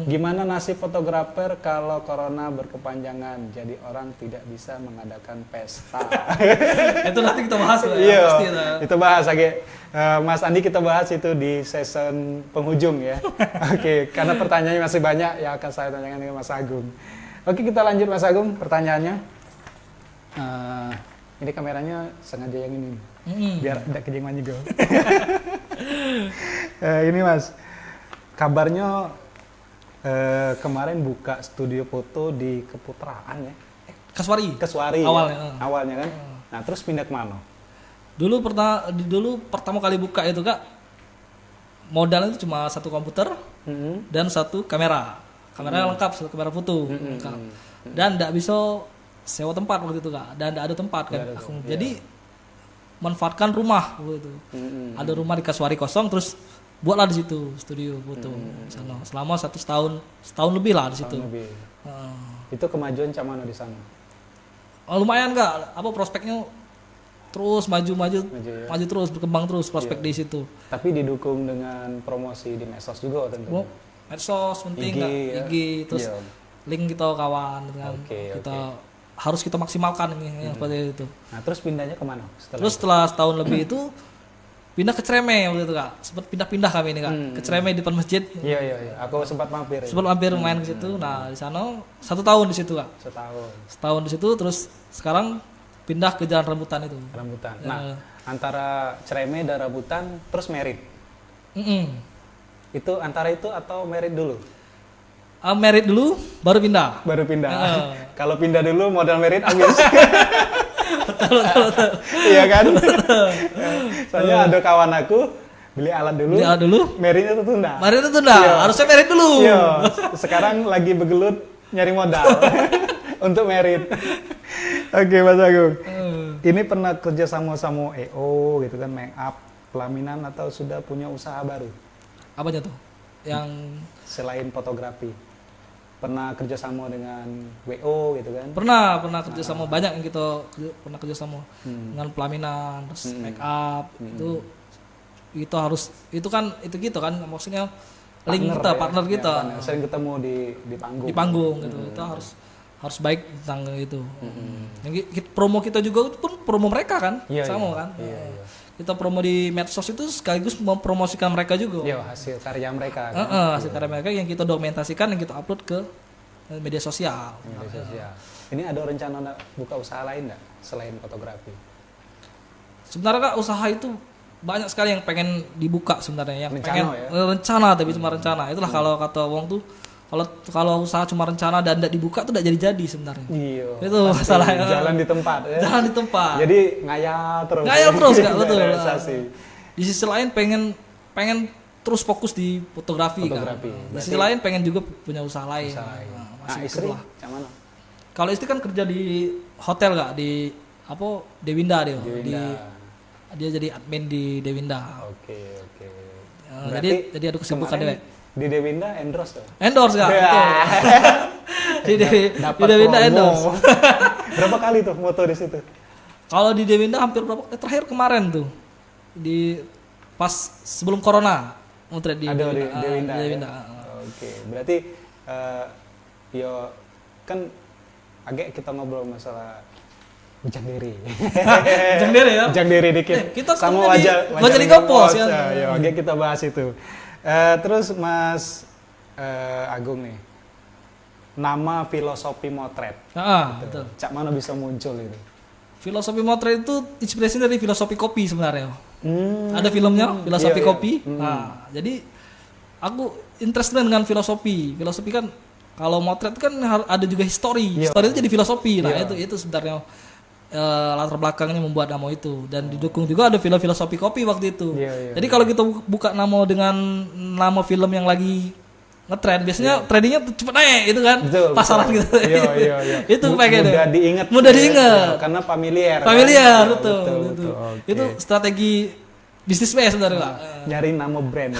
Gimana nasib fotografer kalau corona berkepanjangan? Jadi orang tidak bisa mengadakan pesta. Itu nanti kita bahas lah ya, Iya, pasti. itu bahas lagi. Mas Andi kita bahas itu di season penghujung ya. Oke, karena pertanyaannya masih banyak yang akan saya tanyakan dengan Mas Agung. Oke, kita lanjut Mas Agung pertanyaannya. Ini kameranya sengaja yang ini, biar tidak kejengan juga. Ini Mas, kabarnya kemarin buka studio foto di Keputraan ya? Kaswari. Ya? Awalnya. Awalnya kan. Nah terus pindah ke mana? Dulu pertama kali buka itu Kak, modalnya itu cuma satu komputer dan satu kamera. Kameranya lengkap, satu kamera foto lengkap. Dan tidak bisa sewa tempat waktu itu Kak, dan tidak ada tempat kan. Jadi manfaatkan rumah waktu itu. Ada rumah di Kaswari kosong, terus buatlah di situ studio foto di sana. Selama setahun lebih lah di situ. Itu kemajuan cak mana di sana? Lumayan Kak, prospeknya terus maju ya? terus, berkembang terus prospek di situ. Tapi didukung dengan promosi di medsos juga tentunya. Medsos penting IG, Kak, ya? IG terus link kita kawan dengan harus kita maksimalkan ini yang seperti itu. Nah terus pindahnya kemana? Setelah setahun lebih itu pindah ke Creme waktu itu Kak. Sempat pindah kami ini Kak, ke Creme di depan masjid. Iya. Aku sempat mampir. Main ke situ. Nah, di sana 1 tahun di situ Kak. Setahun di situ, terus sekarang pindah ke Jalan Rambutan itu. Nah, antara Creme dan Rambutan terus Merit. Itu antara itu atau Merit dulu? Merit dulu baru pindah. Kalau pindah dulu modal Merit habis. Betul. Iya kan? Soalnya ada kawan aku beli alat dulu. Meritnya tertunda. Iya. Harusnya Merit dulu. Iya. Sekarang lagi bergelut nyari modal untuk Merit. Oke, Mas Agung. Ini pernah kerja sama EO gitu kan, make up, pelaminan, atau sudah punya usaha baru? Apanya tuh? Yang selain fotografi. Pernah kerjasama dengan WO gitu kan? Pernah kerjasama, banyak yang kita pernah kerjasama dengan pelaminan, terus make up, itu harus itu gitu kan maksudnya partner kita sering ketemu di panggung gitu, itu harus baik tentang itu. Yang promo kita juga pun promo mereka kan, kan. Iya. Kita promo di medsos itu sekaligus mempromosikan mereka juga. Iya, hasil karya mereka. Kan? Hasil karya mereka yang kita dokumentasikan, yang kita upload ke media sosial. Ini ada rencana buka usaha lain nggak selain fotografi? Sebenarnya Kak, usaha itu banyak sekali yang pengen dibuka sebenarnya, yang rencana, tapi cuma rencana. Itulah kalau kata Wong tuh, kalau usaha cuma rencana dan tidak dibuka tuh tidak jadi sebenarnya. Iya. Itu masalahnya. Jalan di tempat ya. Jalan di tempat. Jadi ngayal terus Kak, betul. Realisasi. Di sisi lain pengen terus fokus di fotografi kan. Fotografi. Di sisi lain pengen juga punya usaha lain. Usaha lain. Nah, Nah, masih istri lah. cak mana? Kalau istri kan kerja di hotel kak, di apa Dewinda dia. Dewinda. Dia jadi admin di Dewinda. Oke, oke. Jadi ada kesibukan kemarin deh. Di Dewinda endorse tuh. Endorse kak. Ya. Betul. di Dewinda promo. endorse. Berapa kali tuh moto di situ? Kalau di Dewinda hampir berapa? Terakhir kemarin tuh di pas sebelum corona motret di Ada di Dewinda. Dewinda. Di Ya? Dewinda. Oke, berarti yo kan agak kita ngobrol masalah ujak diri. Ujak diri ya. Ujak diri dikit. Kita sama ketemunya wajah wajah di Kompos ya. Ya, agak kita bahas itu. Terus Mas Agung nih. Nama filosofi motret. Betul. Cak mana bisa muncul itu? Filosofi motret itu inspirasi dari filosofi kopi sebenarnya. Ada filmnya, filosofi Iya, kopi. iya. Nah, jadi aku interested dengan filosofi. Filosofi kan kalau motret kan ada juga histori. Iya. Histori itu jadi filosofi. Nah, Iya. itu sebenarnya latar belakangnya membuat nama itu dan didukung juga ada filosofi kopi waktu itu. Iya, iya, Jadi kalau kita buka nama dengan nama film yang lagi ngetrend, biasanya tradingnya tuh cepet naik itu kan, Betul, pasaran betul. gitu. Iya, iya, iya. Itu pakai deh. Mudah diingat. Mudah Ya, diingat. karena familiar. Familiar, kan? betul. Betul. Oke. Itu strategi bisnis sebenarnya, Pak. Nyari nama brand.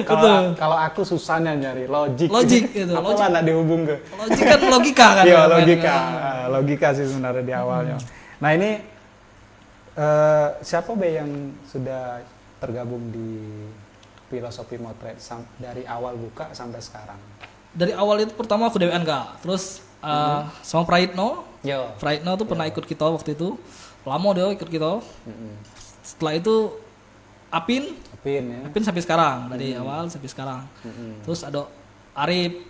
Betul. Kalau aku susahnya nyari logik. Logik itu, Apa logik. lah nak dihubung ke? Logik kan logika kan. Iya, ya, logika. kan? Logika sih sebenarnya di awalnya. Nah, ini siapa be yang sudah tergabung di filosofi motret dari awal buka sampai sekarang? Dari awal itu pertama aku DWN Kak. Terus sama Praitno. Yo. Praitno tuh pernah ikut kita waktu itu. Lama dia ikut kita. Setelah itu Apin Apin ya. sampai sekarang, dari awal sampai sekarang. Terus ada Arif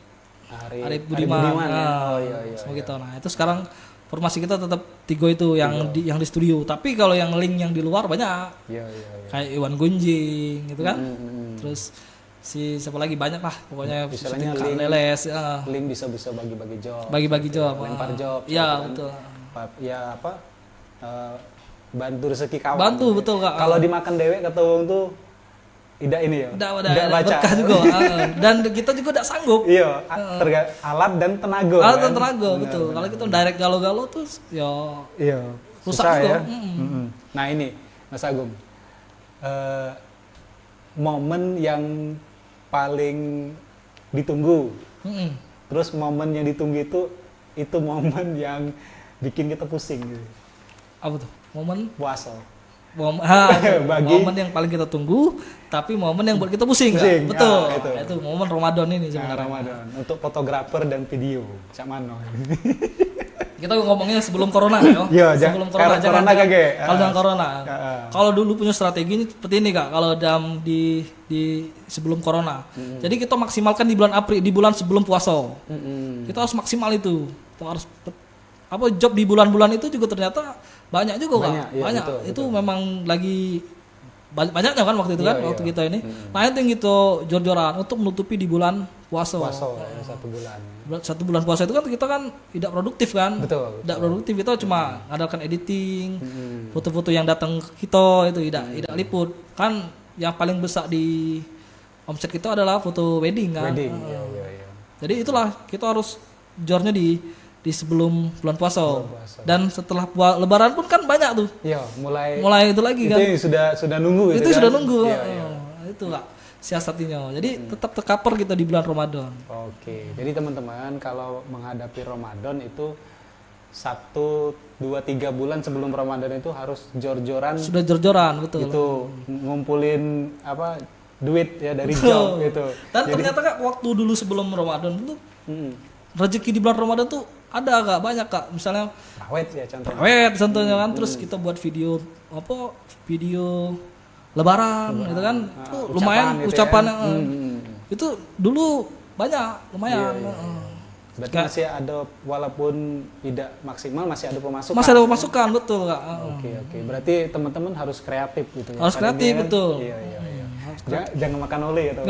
Arif Budiman, ya. Oh iya. semua gitu. Nah itu sekarang formasi kita tetap tiga itu yang di studio. Tapi kalau yang link yang di luar banyak, Iya. kayak Iwan Gunjing gitu kan. Terus si siapa lagi banyak lah, pokoknya Istilahnya Kak link. Leles, Link bisa bagi-bagi job. bagi-bagi job, Lempar job. Iya gitu kan. betul. Ya apa? Bantu rezeki kawan. Bantu, gitu. betul, Kak. Kalau dimakan dewek kata wong tuh tidak ini ya. Udah Tidak baca. berkah juga. Dan kita juga tidak sanggup. Iya, alat dan tenaga. Alat dan kan? tenaga, Benar, betul. benar. Kalau kita direct galo-galo tuh ya Iya. rusak Susah juga. ya. Nah ini Mas Agung, momen yang paling ditunggu, terus momen yang ditunggu itu momen yang bikin kita pusing gitu. apa tuh? Momen Puasa. Bagi- momen yang paling kita tunggu, tapi momen yang buat kita pusing, Kak. Pusing, Betul. ya, itu. Itu momen Ramadan ini Nah, sebenarnya. Ramadan untuk fotografer dan video. Cak mano. Kita ngomongnya sebelum corona ya. Iya, sebelum kalau corona kagak. Kalau dengan corona. Heeh. Kalau dulu punya strategi ini seperti ini, Kak. Kalau di sebelum corona. Jadi kita maksimalkan di bulan April, di bulan sebelum puasa. Kita harus maksimal itu. Kita harus apa job di bulan-bulan itu juga ternyata banyak juga, Banyak, Kak. iya, Banyak. betul, Itu betul. memang lagi banyaknya kan waktu itu kan, Iya, waktu iya. kita ini. Nah, itu yang kita jor-joran untuk menutupi di bulan puasa. Puasa ya, 1 bulan. Satu bulan puasa itu kan kita kan tidak produktif kan. Betul. Tidak produktif, kita cuma mengandalkan editing, foto-foto yang datang ke kita itu tidak liput. Kan yang paling besar di omset kita adalah foto wedding kan. Wedding. Heeh. Iya. Jadi itulah kita harus jornya di sebelum bulan puasa. puasa. Dan setelah Lebaran pun kan banyak tuh. Iya, mulai Mulai itu lagi itu kan. yang sudah nunggu Itu kan? sudah nunggu. Iya, iya. Itu Kak siasatinya. Jadi tetap tercover kita di bulan Ramadan. Oke, jadi teman-teman kalau menghadapi Ramadan itu 1, 2, 3 bulan sebelum Ramadan itu harus jor-joran Sudah jor-joran betul. itu ngumpulin apa duit ya dari Betul. job gitu. Dan ternyata Kak waktu dulu sebelum Ramadan itu rezeki di bulan Ramadan tuh ada Kak, banyak Kak. Misalnya Awet ya contohnya. awet contohnya kan, terus kita buat video video lebaran gitu kan. Itu lumayan ucapan gitu ya. ucapannya. Itu dulu banyak, lumayan. Iya. Berarti masih ada walaupun tidak maksimal masih ada pemasukan. Masih ada pemasukan betul Kak. Oke. Berarti teman-teman harus kreatif gitu ya. Harus Karena kreatif, dia kan- betul. Iya. Jangan makan oli gitu.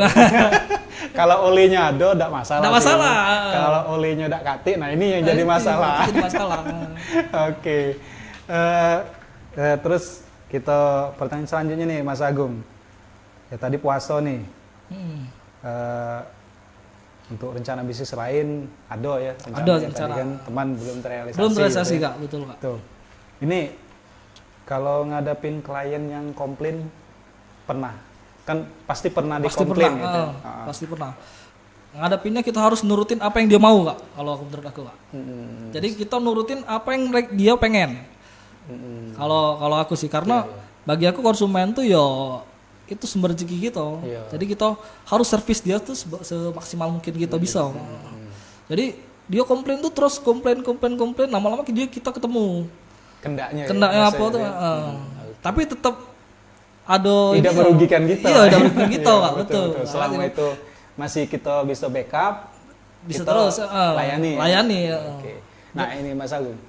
Kalau olinya ada enggak masalah. Nggak sih. masalah. Kalau olinya enggak kati, nah ini yang jadi masalah. Itu jadi masalah. Oke. Terus kita pertanyaan selanjutnya nih Mas Agung. Ya tadi puasa nih. Hmm. Eh, untuk rencana bisnis lain ada ya Ada ya, rencana. tadi kan teman belum terrealisasi. Belum terrealisasi gitu ya. Kak, betul Kak. Tuh. Ini kalau ngadapin klien yang komplain pernah kan pasti pernah Pasti dikomplain pernah, gitu. pasti pernah. Ngadapinnya kita harus nurutin apa yang dia mau Kak, kalau menurut aku Kak. Jadi kita nurutin apa yang dia pengen. Kalau aku sih, karena bagi aku konsumen tuh ya itu sumber rezeki gitu. Iya. Jadi kita harus servis dia tuh semaksimal mungkin kita bisa. Jadi dia komplain tuh terus komplain, lama-lama kita ketemu Kendaknya kendaknya apa biasanya tuh. ya. Tapi tetap ada Tidak ini, merugikan kita. Iya, tidak merugikan kita Iya, Kak, betul. Selama Makanya itu masih kita bisa backup, bisa kita terus layani. layani. Oke. Nah ini Mas Agung,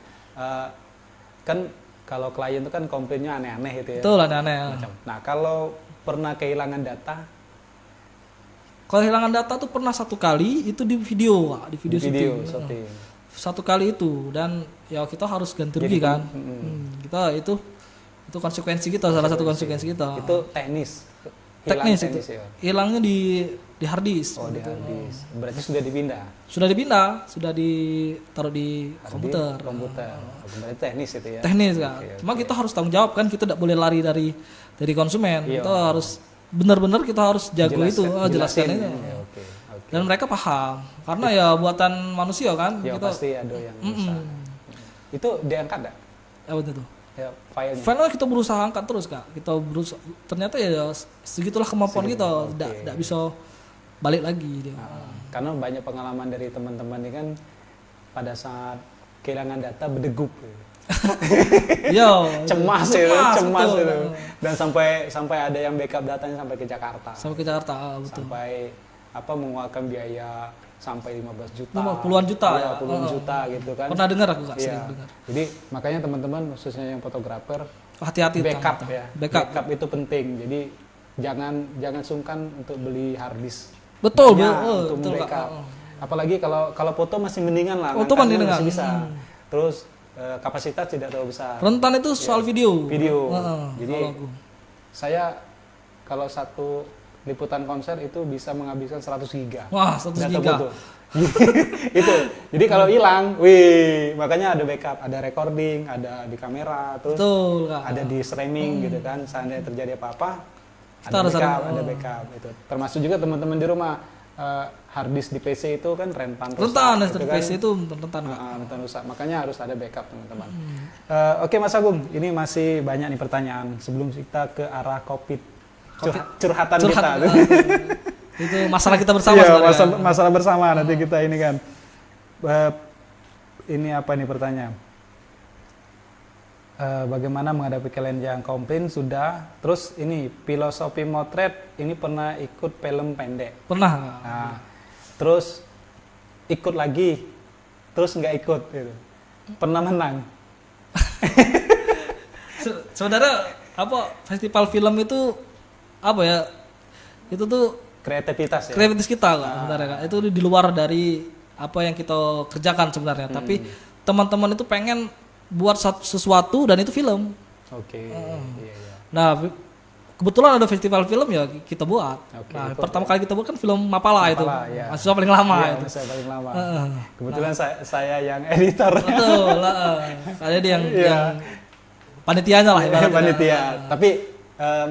kan kalau klien itu kan komplainnya aneh-aneh gitu ya. Betul, aneh-aneh. Macam. Nah kalau pernah kehilangan data, Kalau kehilangan data tuh pernah satu kali itu di video Kak, di video syuting. Satu kali itu, dan ya kita harus ganti rugi kan. Kita itu konsekuensi kita, salah satu konsekuensi kita. Itu teknis. Teknis itu. Ya. Hilangnya di hard disk. Oh di hard disk. Berarti sudah dipindah. Sudah dipindah, sudah ditaruh di komputer. Komputer. Berarti teknis itu ya. Teknis Kak. Oke, Cuma kita harus tanggung jawab kan, kita tidak boleh lari dari konsumen. Iya. Kita harus benar-benar kita harus jago itu, jelaskan itu. Ya, oke. Dan mereka paham, karena ya buatan manusia kan. Ya kita pasti ada yang bisa. Itu diangkat enggak? apa itu? Ya filenya. Filenya kita berusaha angkat terus Kak. Kita berusaha, ternyata ya segitulah kemampuan kita, tidak bisa balik lagi dia. Karena banyak pengalaman dari teman-teman ini kan pada saat kehilangan data berdegup. Yo, cemas betul. itu. Dan sampai ada yang backup datanya sampai ke Jakarta. Sampai ke Jakarta, betul. Sampai mengeluarkan biaya sampai 15 juta. Puluhan juta ya. Puluhan juta gitu kan. Pernah dengar aku Kak, Iya. sering dengar. Jadi makanya teman-teman khususnya yang fotografer Hati-hati backup tentang ya. Backup. Itu penting. Jadi jangan sungkan untuk beli hard disk. Betul, Banyak betul, untuk betul, backup. Kak. Apalagi kalau foto masih mendingan lah. Foto ngangkatnya mendingan. masih bisa. Terus kapasitas tidak terlalu besar. Rentan itu soal video. Jadi kalau aku. saya kalau satu liputan konser itu bisa menghabiskan 100 giga. Wah, 100 data giga. foto. Itu. Jadi kalau hilang, makanya ada backup, ada recording, ada di kamera, terus Betul, Kak. ada di streaming gitu kan. Seandainya terjadi apa-apa, Kita harus ada backup itu. Termasuk juga teman-teman di rumah hard disk di PC itu kan rentan rusak. Rentan, gitu kan. PC itu rentan Kak. Rentan rusak. Makanya harus ada backup teman-teman. Oke Mas Agung, ini masih banyak nih pertanyaan sebelum kita ke arah COVID. Curhatan kita. Itu masalah kita bersama Iya, sebenarnya. masalah bersama nanti kita ini kan. Ini apa nih pertanyaan? Bagaimana menghadapi klien yang komplain sudah. Terus ini filosofi motret ini pernah ikut film pendek. Pernah. Nah, terus ikut lagi, terus nggak ikut gitu. Pernah menang. Sebenarnya apa festival film itu apa ya? Itu tuh Kreativitas ya. kreativitas kita Kak, sebenarnya Kak. Itu di luar dari apa yang kita kerjakan sebenarnya. Tapi teman-teman itu pengen buat sesuatu dan itu film. Oke. Iya. Nah, kebetulan ada festival film ya kita buat. Oke, Nah, ikut pertama kali kita buat kan film Mapala itu. Iya. Mahasiswa paling lama Iya, itu. mahasiswa paling lama. Kebetulan saya yang editor. Betul, saya dia yang panitianya lah ibaratnya. Panitia. Tapi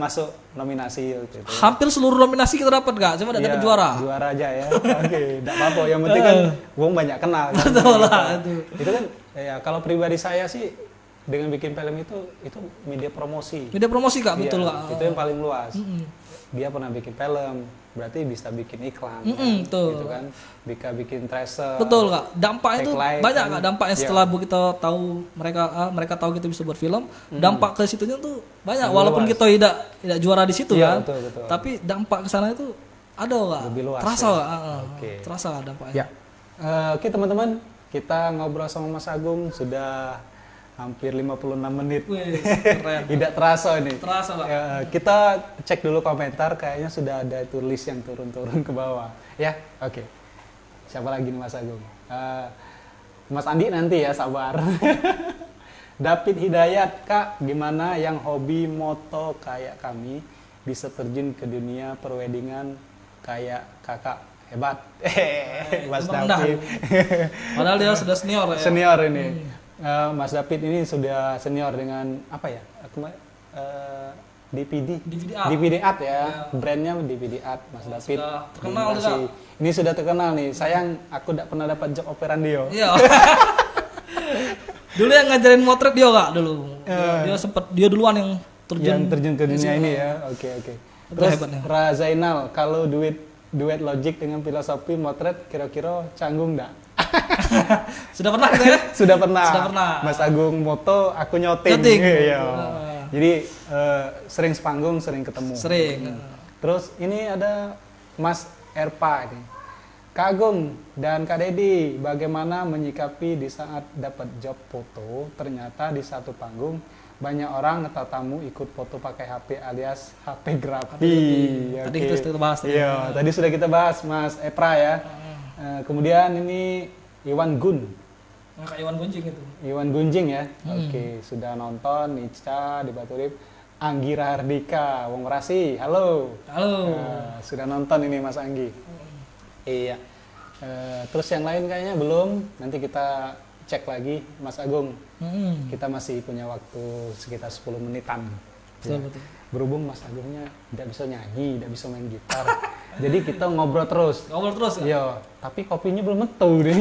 masuk nominasi gitu. Hampir seluruh nominasi kita dapat Kak, cuma tidak dapat juara. Juara aja ya. Oke, enggak apa-apa. Yang penting kan wong banyak kenal kan. Betul lah itu. Itu kan ya kalau pribadi saya sih dengan bikin film itu media promosi. Media promosi Kak, betul Iya, Kak. Itu yang paling luas. Dia pernah bikin film, berarti bisa bikin iklan. betul. Gitu kan. Bisa bikin tracer. Betul Kak. Dampaknya itu tagline, banyak kan. Kak, dampaknya setelah kita tahu mereka tahu kita bisa buat film, dampak ke situnya tuh banyak. Lebih Walaupun luas. kita tidak juara di situ Iya, kan. betul. Tapi dampak ke sana itu ada Kak. Lebih luas, Terasa ya. Kak. Oke. Terasa dampaknya. Ya. Oke teman-teman, kita ngobrol sama Mas Agung sudah hampir 56 menit. Wih, keren. Tidak terasa ini. Terasa Kak. Kita cek dulu komentar, kayaknya sudah ada tulis yang turun-turun ke bawah. Ya, oke. Siapa lagi nih Mas Agung? Mas Andi nanti ya, sabar. David Hidayat, Kak, gimana yang hobi moto kayak kami bisa terjun ke dunia perweddingan kayak kakak hebat. Mas Bang David. Padahal dia sudah senior ya. Senior ini. Mas David ini sudah senior dengan apa ya? DPD. DVD Art. DPD Art ya. Brandnya DPD Art Mas David. Sudah terkenal Ini juga. Ini sudah terkenal nih. Sayang aku tidak pernah dapat job operandio. Iya. Dulu yang ngajarin motret dia Kak dulu. Dia duluan yang Yang terjun ke dunia ini ya. Oke. Itu Terus hebatnya. Razainal, kalau duet logic dengan filosofi motret kira-kira canggung enggak? Sudah pernah gitu ya? Sudah pernah. Sudah pernah. Mas Agung moto, aku nyoting. Nyoting. Iya. Ah. Jadi sering sepanggung, sering ketemu. Sering. Terus ini ada Mas Erpa ini. Kak Agung dan Kak Dedi, bagaimana menyikapi di saat dapat job foto, ternyata di satu panggung banyak orang atau tamu ikut foto pakai HP alias HP grafi. Tadi Oke. kita bahas. Iya, tadi sudah kita bahas Mas Epra ya. Kemudian ini Iwan Gun. Kak Iwan Gunjing itu. Iwan Gunjing ya. Oke, sudah nonton Ica di Baturip. Anggira Hardika, Wong Rasi. Halo. Halo. Sudah nonton ini Mas Anggi. Iya. Terus yang lain kayaknya belum. Nanti kita cek lagi Mas Agung. Kita masih punya waktu sekitar 10 menitan. Betul, betul. Berhubung Mas Agungnya tidak bisa nyanyi, tidak bisa main gitar. Jadi kita ngobrol terus. Ngobrol terus ya? Iya, tapi kopinya belum metu deh.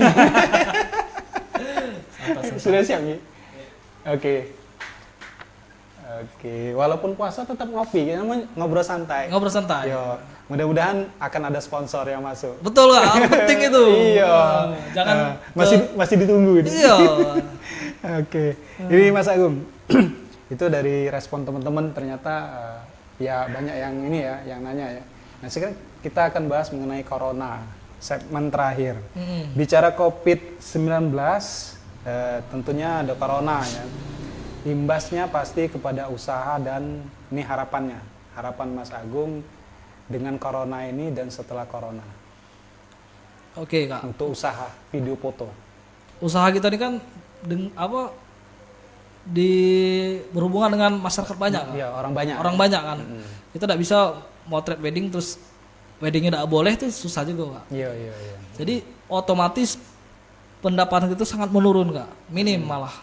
Sudah siap nih? Oke. Walaupun puasa tetap ngopi, kita ngobrol santai. Ngobrol santai. Yo, mudah-mudahan akan ada sponsor yang masuk. Betul Kak, penting itu. Iya. Jangan masih ditunggu ini. Iya. Oke. Ini Mas Agung. Itu dari respon teman-teman ternyata ya banyak yang ini ya, yang nanya ya. Nah, sekarang kita akan bahas mengenai corona, segmen terakhir. Bicara COVID-19, tentunya ada corona ya. Imbasnya pasti kepada usaha dan ini harapan Mas Agung dengan corona ini dan setelah corona. Oke Kak. Untuk usaha video foto. Usaha kita ini kan berhubungan dengan masyarakat banyak kan? Iya, orang banyak. Orang banyak kan. Kita tidak bisa motret wedding terus weddingnya tidak boleh itu susah juga Kak. Iya. Jadi otomatis pendapatan kita sangat menurun Kak. Minim malah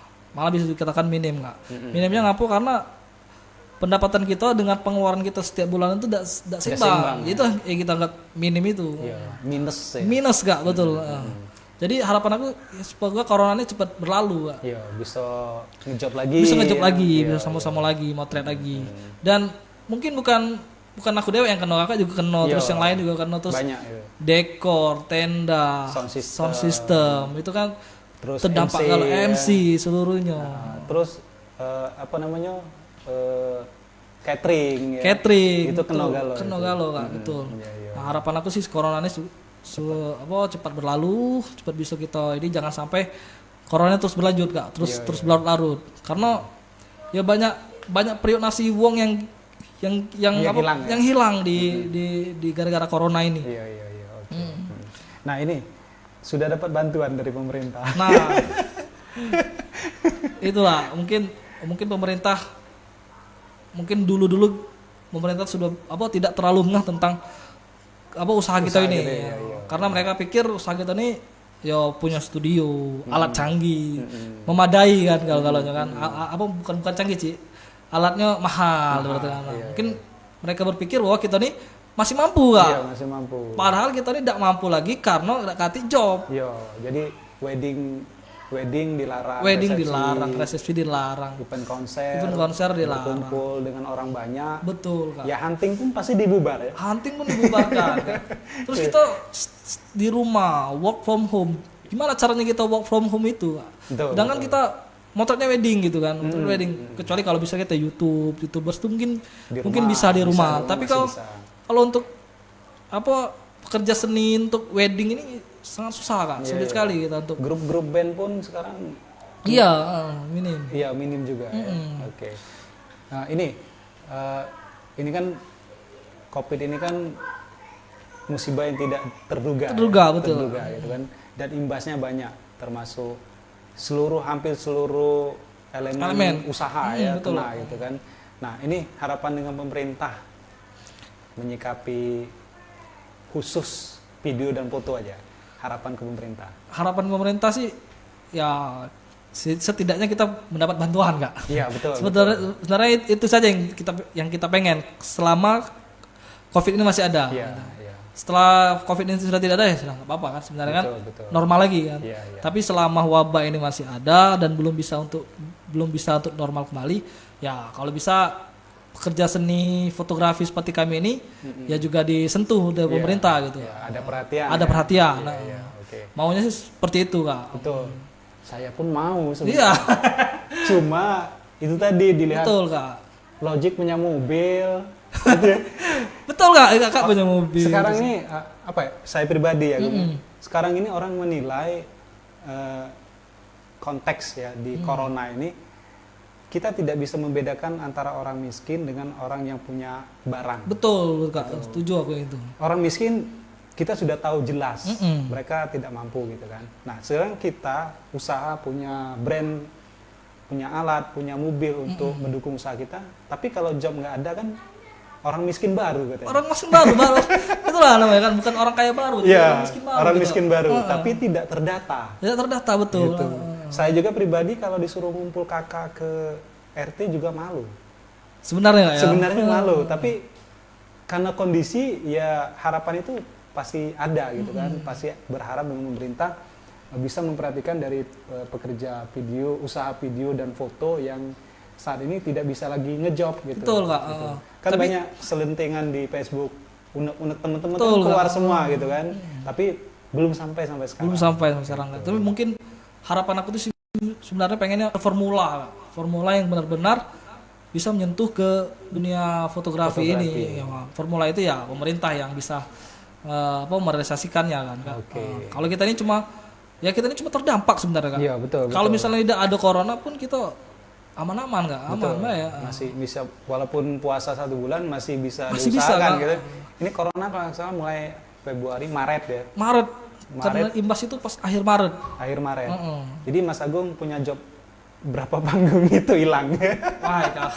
bisa dikatakan minim Kak. Minimnya ngapa? Karena pendapatan kita dengan pengeluaran kita setiap bulan itu tidak seimbang. Itu yang kita anggap minim itu. Iya, minus ya. Minus Kak, betul. Jadi harapan aku semoga corona ini cepat berlalu Kak. Iya, bisa ngejob lagi. Bisa ngejob lagi, Iya, bisa sama-sama lagi, motret lagi. Dan mungkin bukan aku dewa yang kena, Kakak juga kena, Iya. terus yang lain juga kena, terus banyak itu. dekor, tenda, Sound system, itu kan Terus terdampak MC, kalau ya. MC seluruhnya. Terus catering ya. Catering, Itu kena betul. galau. Kena itu. galau Kak, betul. Iya. Nah, harapan aku sih corona ini cepat berlalu, cepat bisa kita ini jangan sampai corona terus berlanjut Kak, terus berlarut-larut. Karena ya banyak periuk nasi wong yang hilang di gara-gara corona ini. Iya. Oke. Nah, ini sudah dapat bantuan dari pemerintah. Nah, itulah mungkin pemerintah dulu pemerintah sudah tidak terlalu ngeh tentang usaha kita ini. Gitu ya, iya. Karena mereka pikir usaha kita ini ya punya studio, alat canggih, memadai kan kalau kan. Bukan canggih sih. Alatnya mahal berarti kan. Iya, Mungkin mereka berpikir bahwa kita ini masih mampu Kak. Iya, masih mampu. Padahal kita ini tidak mampu lagi karena tidak kati job. Iya, jadi wedding dilarang, resepsi dilarang, event konser dilarang. kumpul dengan orang banyak. Betul Kak. Ya hunting pun pasti dibubar ya. Hunting pun dibubarkan. Terus kita di rumah work from home. Gimana caranya kita work from home itu? Betul, Sedangkan betul. kita motretnya wedding gitu kan, motret wedding. Kecuali kalau bisa kita YouTubers itu mungkin bisa di rumah. Tapi kalau untuk pekerja seni untuk wedding ini sangat susah Kak, sulit sekali kita untuk grup-grup band pun sekarang minim. iya minim juga ya. Oke. Nah, ini kan COVID ini kan musibah yang tidak terduga betul. gitu kan, dan imbasnya banyak termasuk hampir seluruh elemen usaha ya betul. kena gitu kan. Nah, ini harapan dengan pemerintah menyikapi khusus video dan foto aja? Harapan ke pemerintah. Harapan pemerintah sih ya setidaknya kita mendapat bantuan, Kak. Iya, betul. Sebenarnya itu saja yang kita pengen selama Covid ini masih ada. Iya, gitu. iya. Setelah Covid ini sudah tidak ada ya sudah nggak apa-apa kan sebenarnya kan Betul. normal lagi kan. Iya, iya. Tapi selama wabah ini masih ada dan belum bisa untuk normal kembali, ya kalau bisa pekerja seni fotografi seperti kami ini ya juga disentuh dari Iya, pemerintah gitu. iya, ada perhatian. Ada ya? perhatian. Iya, Nah, iya, oke. maunya sih seperti itu, Kak. Betul. Saya pun mau Iya, sebenarnya. Cuma itu tadi dilihat betul, Kak. Logic punya mobil. Betul, Kak. Kakak punya mobil. Sekarang ini apa ya? Saya pribadi ya, Gung. Sekarang ini orang menilai konteks ya di corona ini kita tidak bisa membedakan antara orang miskin dengan orang yang punya barang. Betul, Kak. Setuju aku yang itu. Orang miskin kita sudah tahu jelas Mm-mm. mereka tidak mampu gitu kan. Nah, sekarang kita usaha punya brand, punya alat, punya mobil untuk mendukung usaha kita. Tapi kalau job nggak ada kan orang miskin baru katanya. Orang miskin baru. Itulah namanya kan, bukan orang kaya baru. Iya, orang miskin baru. orang gitu. miskin baru, tapi tidak terdata. Tidak terdata, betul. Gitu. Saya juga pribadi kalau disuruh ngumpul kakak ke RT juga malu. Sebenarnya nggak ya? Sebenarnya malu, tapi karena kondisi ya harapan itu pasti ada gitu kan. Pasti berharap dengan pemerintah bisa memperhatikan dari pekerja video, usaha video dan foto yang saat ini tidak bisa lagi ngejob gitu. Betul, Kak. Gitu. Kan Tapi- banyak selentingan di Facebook, unek-unek teman-teman Betul, keluar Kak. semua gitu kan. Tapi belum sampai sekarang. Belum sampai sekarang. Tapi mungkin harapan aku tuh sih sebenarnya pengennya formula, Kak. Formula yang benar-benar bisa menyentuh ke dunia fotografi ini. Ya, formula itu ya pemerintah yang bisa merealisasikannya kan, Kak. Oke. Kalau kita ini cuma terdampak sebenarnya, Kak. Iya, betul. Kalau misalnya tidak ada corona pun kita aman-aman, nggak aman, Betul. Mbak, ya. Masih bisa, walaupun puasa 1 bulan masih bisa Masih bisa, diusahakan Kak. gitu. Ini corona kalau nggak salah mulai Februari, Maret ya, Maret. Karena imbas itu pas akhir Maret. akhir Maret. Heeh. Jadi Mas Agung punya job berapa panggung itu hilang. Wah, Kak.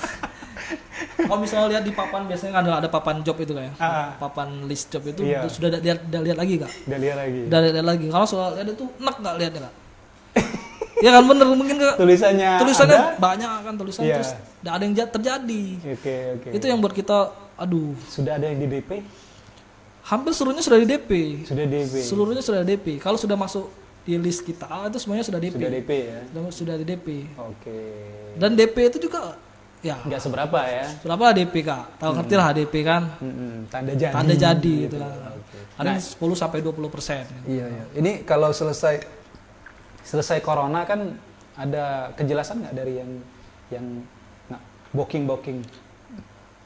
Kalau misalnya lihat di papan biasanya ada papan job itu kayak papan list job itu Iya. sudah udah lihat lagi, Kak. Udah lihat lagi. Udah lihat lagi. Kalau soal lihat itu enak nggak lihatnya, Kak? Ya kan bener mungkin, Kak. Tulisannya ada? banyak kan tulisan Iya. terus nggak ada yang terjadi. Oke. Itu yang buat kita aduh, Sudah ada yang di DP? hampir seluruhnya sudah di DP. Sudah DP. Seluruhnya sudah DP. Kalau sudah masuk di list kita itu semuanya sudah DP. Sudah DP ya. Sudah di DP. Oke. Dan DP itu juga ya Nggak seberapa ya. berapa DP, Kak? Tahu ngerti lah DP kan? Tanda jadi. Tanda jadi gitu kan. Oke. Ada 10 sampai 20%. Iya. Ini kalau selesai corona kan ada kejelasan nggak dari yang booking?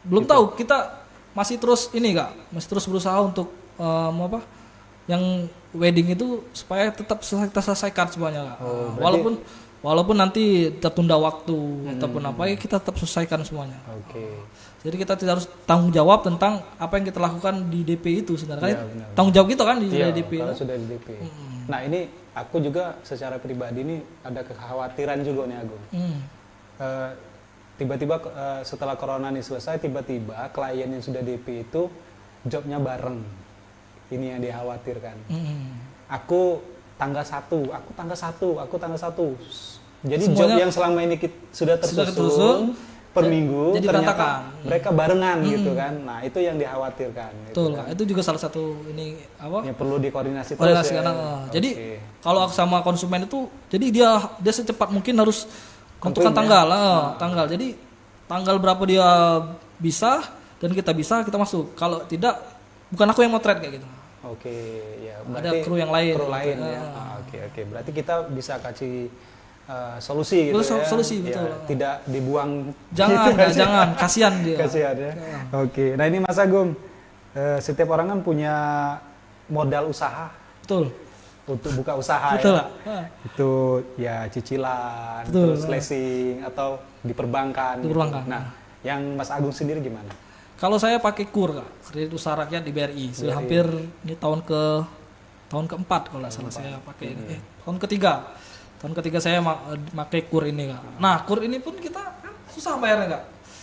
Belum tahu, kita masih terus ini, Kak, masih terus berusaha untuk yang wedding itu supaya tetap kita selesaikan semuanya, Kak. Oh, berarti- walaupun nanti tertunda waktu ataupun apa ya kita tetap selesaikan semuanya. Oke. Jadi kita tidak harus tanggung jawab tentang apa yang kita lakukan di DP itu sebenarnya. Iya, Kan benar. tanggung jawab kita kan di Iya, DP. kalau kan? sudah di DP. Nah ini aku juga secara pribadi ini ada kekhawatiran juga nih Agung. Hmm. Tiba-tiba setelah corona ini selesai, tiba-tiba klien yang sudah DP itu jobnya bareng. Ini yang dikhawatirkan. Hmm. Aku tanggal 1, aku tanggal 1, aku tanggal 1. Jadi Semuanya job yang selama ini sudah tersusun, tersusun per minggu, jadi ternyata berantakan. mereka barengan gitu kan. Nah itu yang dikhawatirkan. Gitu Betul, kan. Kak. Itu juga salah satu ini apa? Yang perlu dikoordinasi Koordinasi terus ya. karena, jadi Oke. kalau aku sama konsumen itu jadi dia secepat mungkin harus tentukan Confirm, tanggal, tanggal. Jadi tanggal berapa dia bisa dan kita masuk. Kalau tidak bukan aku yang motret kayak gitu. Oke, ya. Ada kru yang lain. Kru lain ya. Oke. Berarti kita bisa kasih solusi gitu Betul, ya. solusi, Ya, betul. tidak dibuang. Jangan, jangan, kasihan dia. Kasihan ya. Oke. Nah ini Mas Agung, setiap orang kan punya modal usaha Betul. untuk buka usaha Betul, ya. Kak. Itu ya cicilan, Betul. terus leasing atau di perbankan. Di perbankan. Nah, yang Mas Agung sendiri gimana? Kalau saya pakai KUR, Kak, kredit usaha rakyat di BRI. Sudah hampir ini tahun keempat kalau nggak salah saya pakai ini. Tahun ketiga saya pakai KUR ini, Kak. Nah, KUR ini pun kita susah bayarnya, Kak.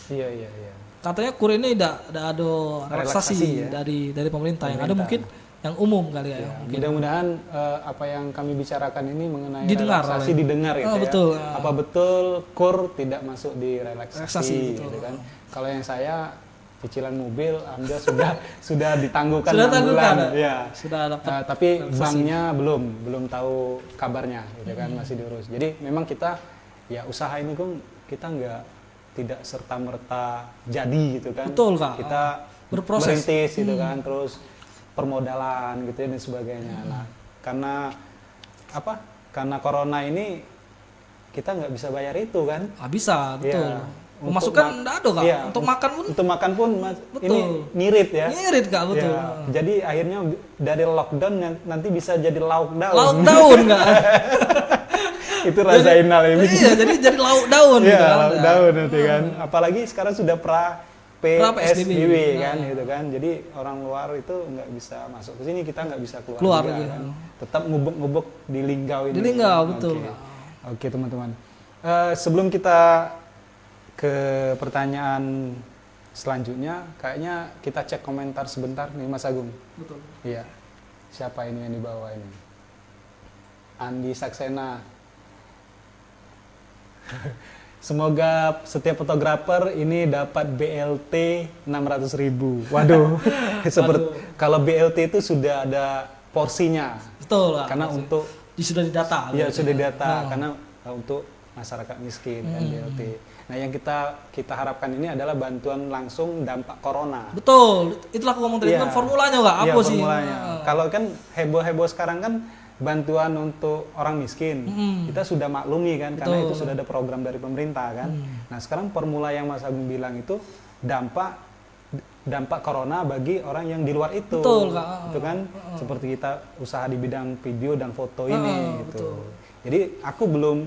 Iya. katanya KUR ini tidak ada relaksasi Relaksasi, ya. dari pemerintah. Yang ada Pemerintah. mungkin yang umum kali ya. Ya, Mungkin. mudah-mudahan apa yang kami bicarakan ini mengenai Didengar relaksasi oleh- didengar gitu Oh, ya. betul. Apa betul KUR tidak masuk di relaksasi, Relaksasi, betul. gitu kan. Kalau yang saya cicilan mobil Anda sudah ditangguhkan Sudah 6 tangguhkan, bulan. Ya. Sudah dapat. Tapi relaksasi. banknya belum tahu kabarnya gitu kan, masih diurus. Jadi memang kita ya usaha ini kan kita tidak serta merta jadi gitu kan. Betul, Kak. Kita Berproses. merintis gitu kan, terus permodalan gitu ya dan sebagainya. Nah, karena corona ini kita nggak bisa bayar itu kan. Bisa, betul. Ya, Pemasukan untuk enggak ada, Kak. iya, Untuk makan pun untuk makan pun Betul. ini ngirit ya. ngirit, Kak, betul. Ya, jadi akhirnya dari lockdown nanti bisa jadi lauk daun. Lauk daun, Kak. Itu rasain hal ini. Iya, jadi lauk daun Iya, gitu kan. lauk daun nanti kan. Apalagi sekarang sudah PSBB PSBB, kan nah. gitu kan. Jadi orang luar itu nggak bisa masuk ke sini, kita nggak bisa keluar Keluar juga lagi. kan. Tetap ngubek-ngubek di Linggau ini. Di Linggau, Oke. betul. Oke, teman-teman. Sebelum kita ke pertanyaan selanjutnya, kayaknya kita cek komentar sebentar nih Mas Agung. Betul. Iya. Siapa ini yang di bawah ini? Andi Saksena. Semoga setiap fotografer ini dapat BLT 600.000. Waduh. Seperti kalau BLT itu sudah ada porsinya. Betul, Kak. Karena untuk sudah didata. ya gitu. sudah data Oh. karena untuk masyarakat miskin kan BLT. Nah, yang kita harapkan ini adalah bantuan langsung dampak corona. Betul. Itulah aku ngomong tadi Iya. kan formulanya, Kak. Apa Iya, sih? formulanya. Kalau kan heboh-heboh sekarang kan bantuan untuk orang miskin. Kita sudah maklumi kan karena Betul. itu sudah ada program dari pemerintah kan. Nah, sekarang formula yang Mas Agung bilang itu dampak corona bagi orang yang di luar itu. Betul, Kak. Itu kan seperti kita usaha di bidang video dan foto ini gitu. betul. Jadi aku belum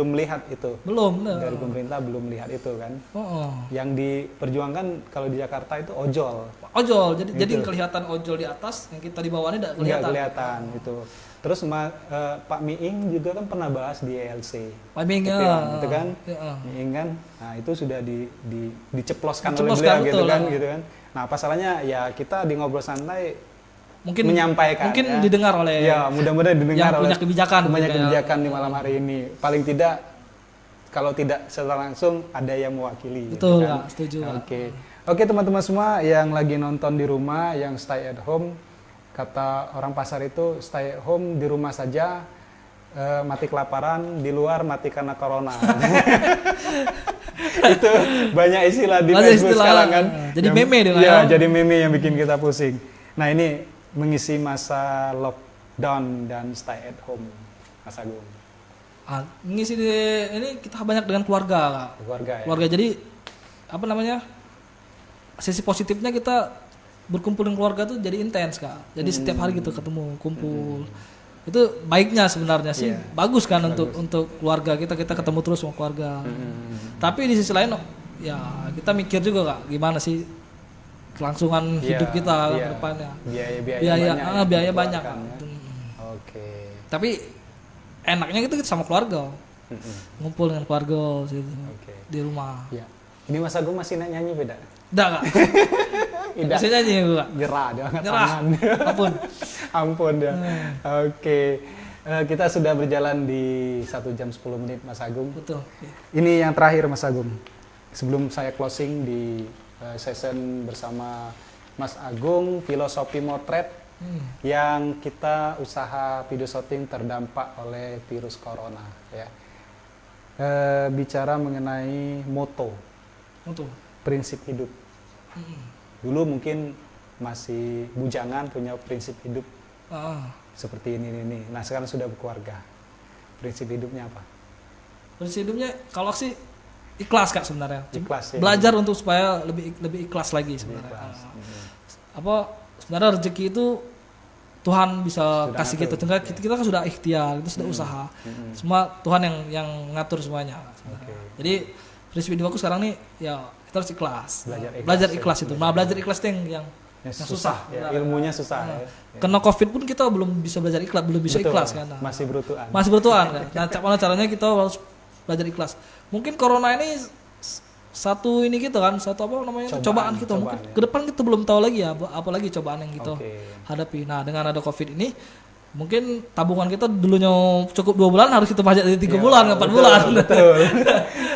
melihat itu. Belum. Dari pemerintah belum lihat itu kan. Oh. Yang diperjuangkan kalau di Jakarta itu ojol. Ojol. Jadi Gitu. kelihatan ojol di atas, yang kita di bawah ini tidak Nggak kelihatan. kelihatan itu. Terus Pak Miing juga kan pernah bahas di ELC. Paming Gitu kan. Ya. Miing kan. Nah, itu sudah diceploskan oleh Diceploskan, beliau gitu betul. kan, gitu kan. Nah, apa salahnya ya kita di ngobrol santai Mungkin menyampaikan mungkin ya. didengar oleh Ya, mudah-mudahan didengar yang punya oleh kebijakan punya gitu ya. kebijakan di malam hari ini. Paling tidak kalau tidak secara langsung ada yang mewakili. Betul, gitu kan. Kak. Setuju, Kak. Oke, teman-teman semua yang lagi nonton di rumah, yang stay at home, kata orang pasar itu stay at home di rumah saja, mati kelaparan, di luar mati karena corona. Itu banyak istilah di Banyak Facebook istilah. sekarang kan. Jadi meme deh, Kak, Iya, ya. jadi meme yang bikin kita pusing. Nah, ini mengisi masa lockdown dan stay at home, Mas Agung. Ngisi ini kita banyak dengan keluarga, Kak. Keluarga ya. Keluarga, jadi apa namanya, sisi positifnya kita berkumpul dengan keluarga tuh jadi intens, Kak. Jadi setiap hari gitu ketemu, kumpul. Itu baiknya sebenarnya sih. Iya. Bagus kan untuk keluarga kita ketemu terus sama keluarga. Tapi di sisi lain ya kita mikir juga, Kak, gimana sih kelangsungan hidup kita ke depannya. Biaya banyak, Kak. Oke. Tapi enaknya kita sama keluarga. Ngumpul dengan keluarga gitu, Oke. di rumah. Ya. Ini Mas Agung masih nyanyi beda? Udah, Kak. Tidak. Bisa nyanyi, Kak. Nyerah dia angkat Nyerah. tangan. Ampun. Ampun ya. Oke. Kita sudah berjalan di 1 jam 10 menit Mas Agung. Betul. Ini yang terakhir Mas Agung. Sebelum saya closing di session bersama Mas Agung, filosofi motret yang kita usaha video shooting terdampak oleh virus corona ya. Bicara mengenai moto, Betul. prinsip hidup. Dulu mungkin masih bujangan punya prinsip hidup seperti ini. Nah, sekarang sudah berkeluarga. Prinsip hidupnya apa? Prinsip hidupnya kalau sih ikhlas, Kak, sebenarnya. Ikhlas ya. Belajar untuk supaya lebih ikhlas lagi sebenarnya. Ikhlas. Apa sebenarnya rezeki itu Tuhan bisa Sudah kasih ngatur, kita. Kita kan sudah ikhtiar, kita sudah usaha. Semua Tuhan yang ngatur semuanya. Oke. Jadi prinsip hidup aku sekarang nih ya kita harus ikhlas. Belajar Ikhlas itu. Nah, belajar ikhlas itu yang susah ya. Benar. Ilmunya susah ya. Kena Covid pun kita belum bisa belajar ikhlas, belum bisa Betul, ikhlas kan. Nah, masih berutuhan. masih bertuhan kan. Nah, mana caranya kita harus belajar ikhlas. Mungkin corona ini satu ini gitu kan, satu apa namanya cobaan gitu. Mungkin ya. ke depan kita belum tahu lagi ya, apalagi cobaan yang kita Oke. hadapi. Nah, dengan ada COVID ini, mungkin tabungan kita dulunya cukup 2 bulan, harus kita pajak dari 3 bulan, 4 bulan. Betul.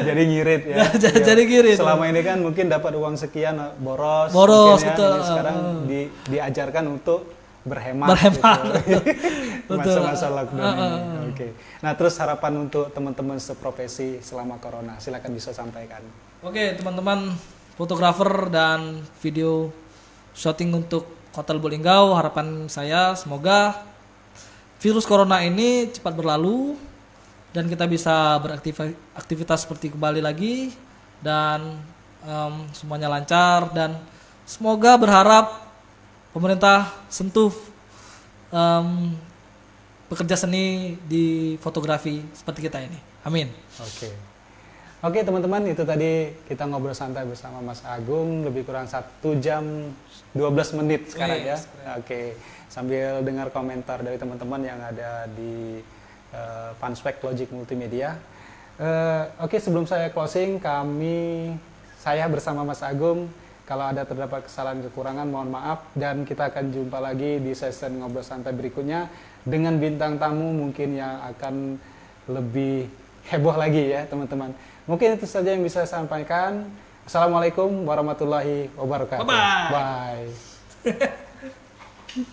Jadi ngirit ya. Jadi ngirit. Selama ini kan mungkin dapat uang sekian boros Boros, mungkin ya. betul. Ini sekarang diajarkan untuk berhemat. Berhemat. Gitu. Betul. Masa-masa lockdown ini. Oke. Nah, terus harapan untuk teman-teman seprofesi selama corona, silakan bisa sampaikan. Oke, teman-teman fotografer dan video shooting untuk Hotel Bolinggau, harapan saya semoga virus corona ini cepat berlalu dan kita bisa beraktivitas seperti kembali lagi dan semuanya lancar, dan semoga berharap pemerintah sentuh pekerja seni di fotografi seperti kita ini. Amin. Oke teman-teman, itu tadi kita ngobrol santai bersama Mas Agung lebih kurang 1 jam 12 menit sekarang ya. Oke, sambil dengar komentar dari teman-teman yang ada di Fanspek Logic Multimedia. Oke, sebelum saya closing, saya bersama Mas Agung, kalau ada terdapat kesalahan kekurangan mohon maaf, dan kita akan jumpa lagi di session ngobrol santai berikutnya dengan bintang tamu mungkin yang akan lebih heboh lagi ya teman-teman. Mungkin itu saja yang bisa saya sampaikan. Assalamualaikum warahmatullahi wabarakatuh. Bye. Bye.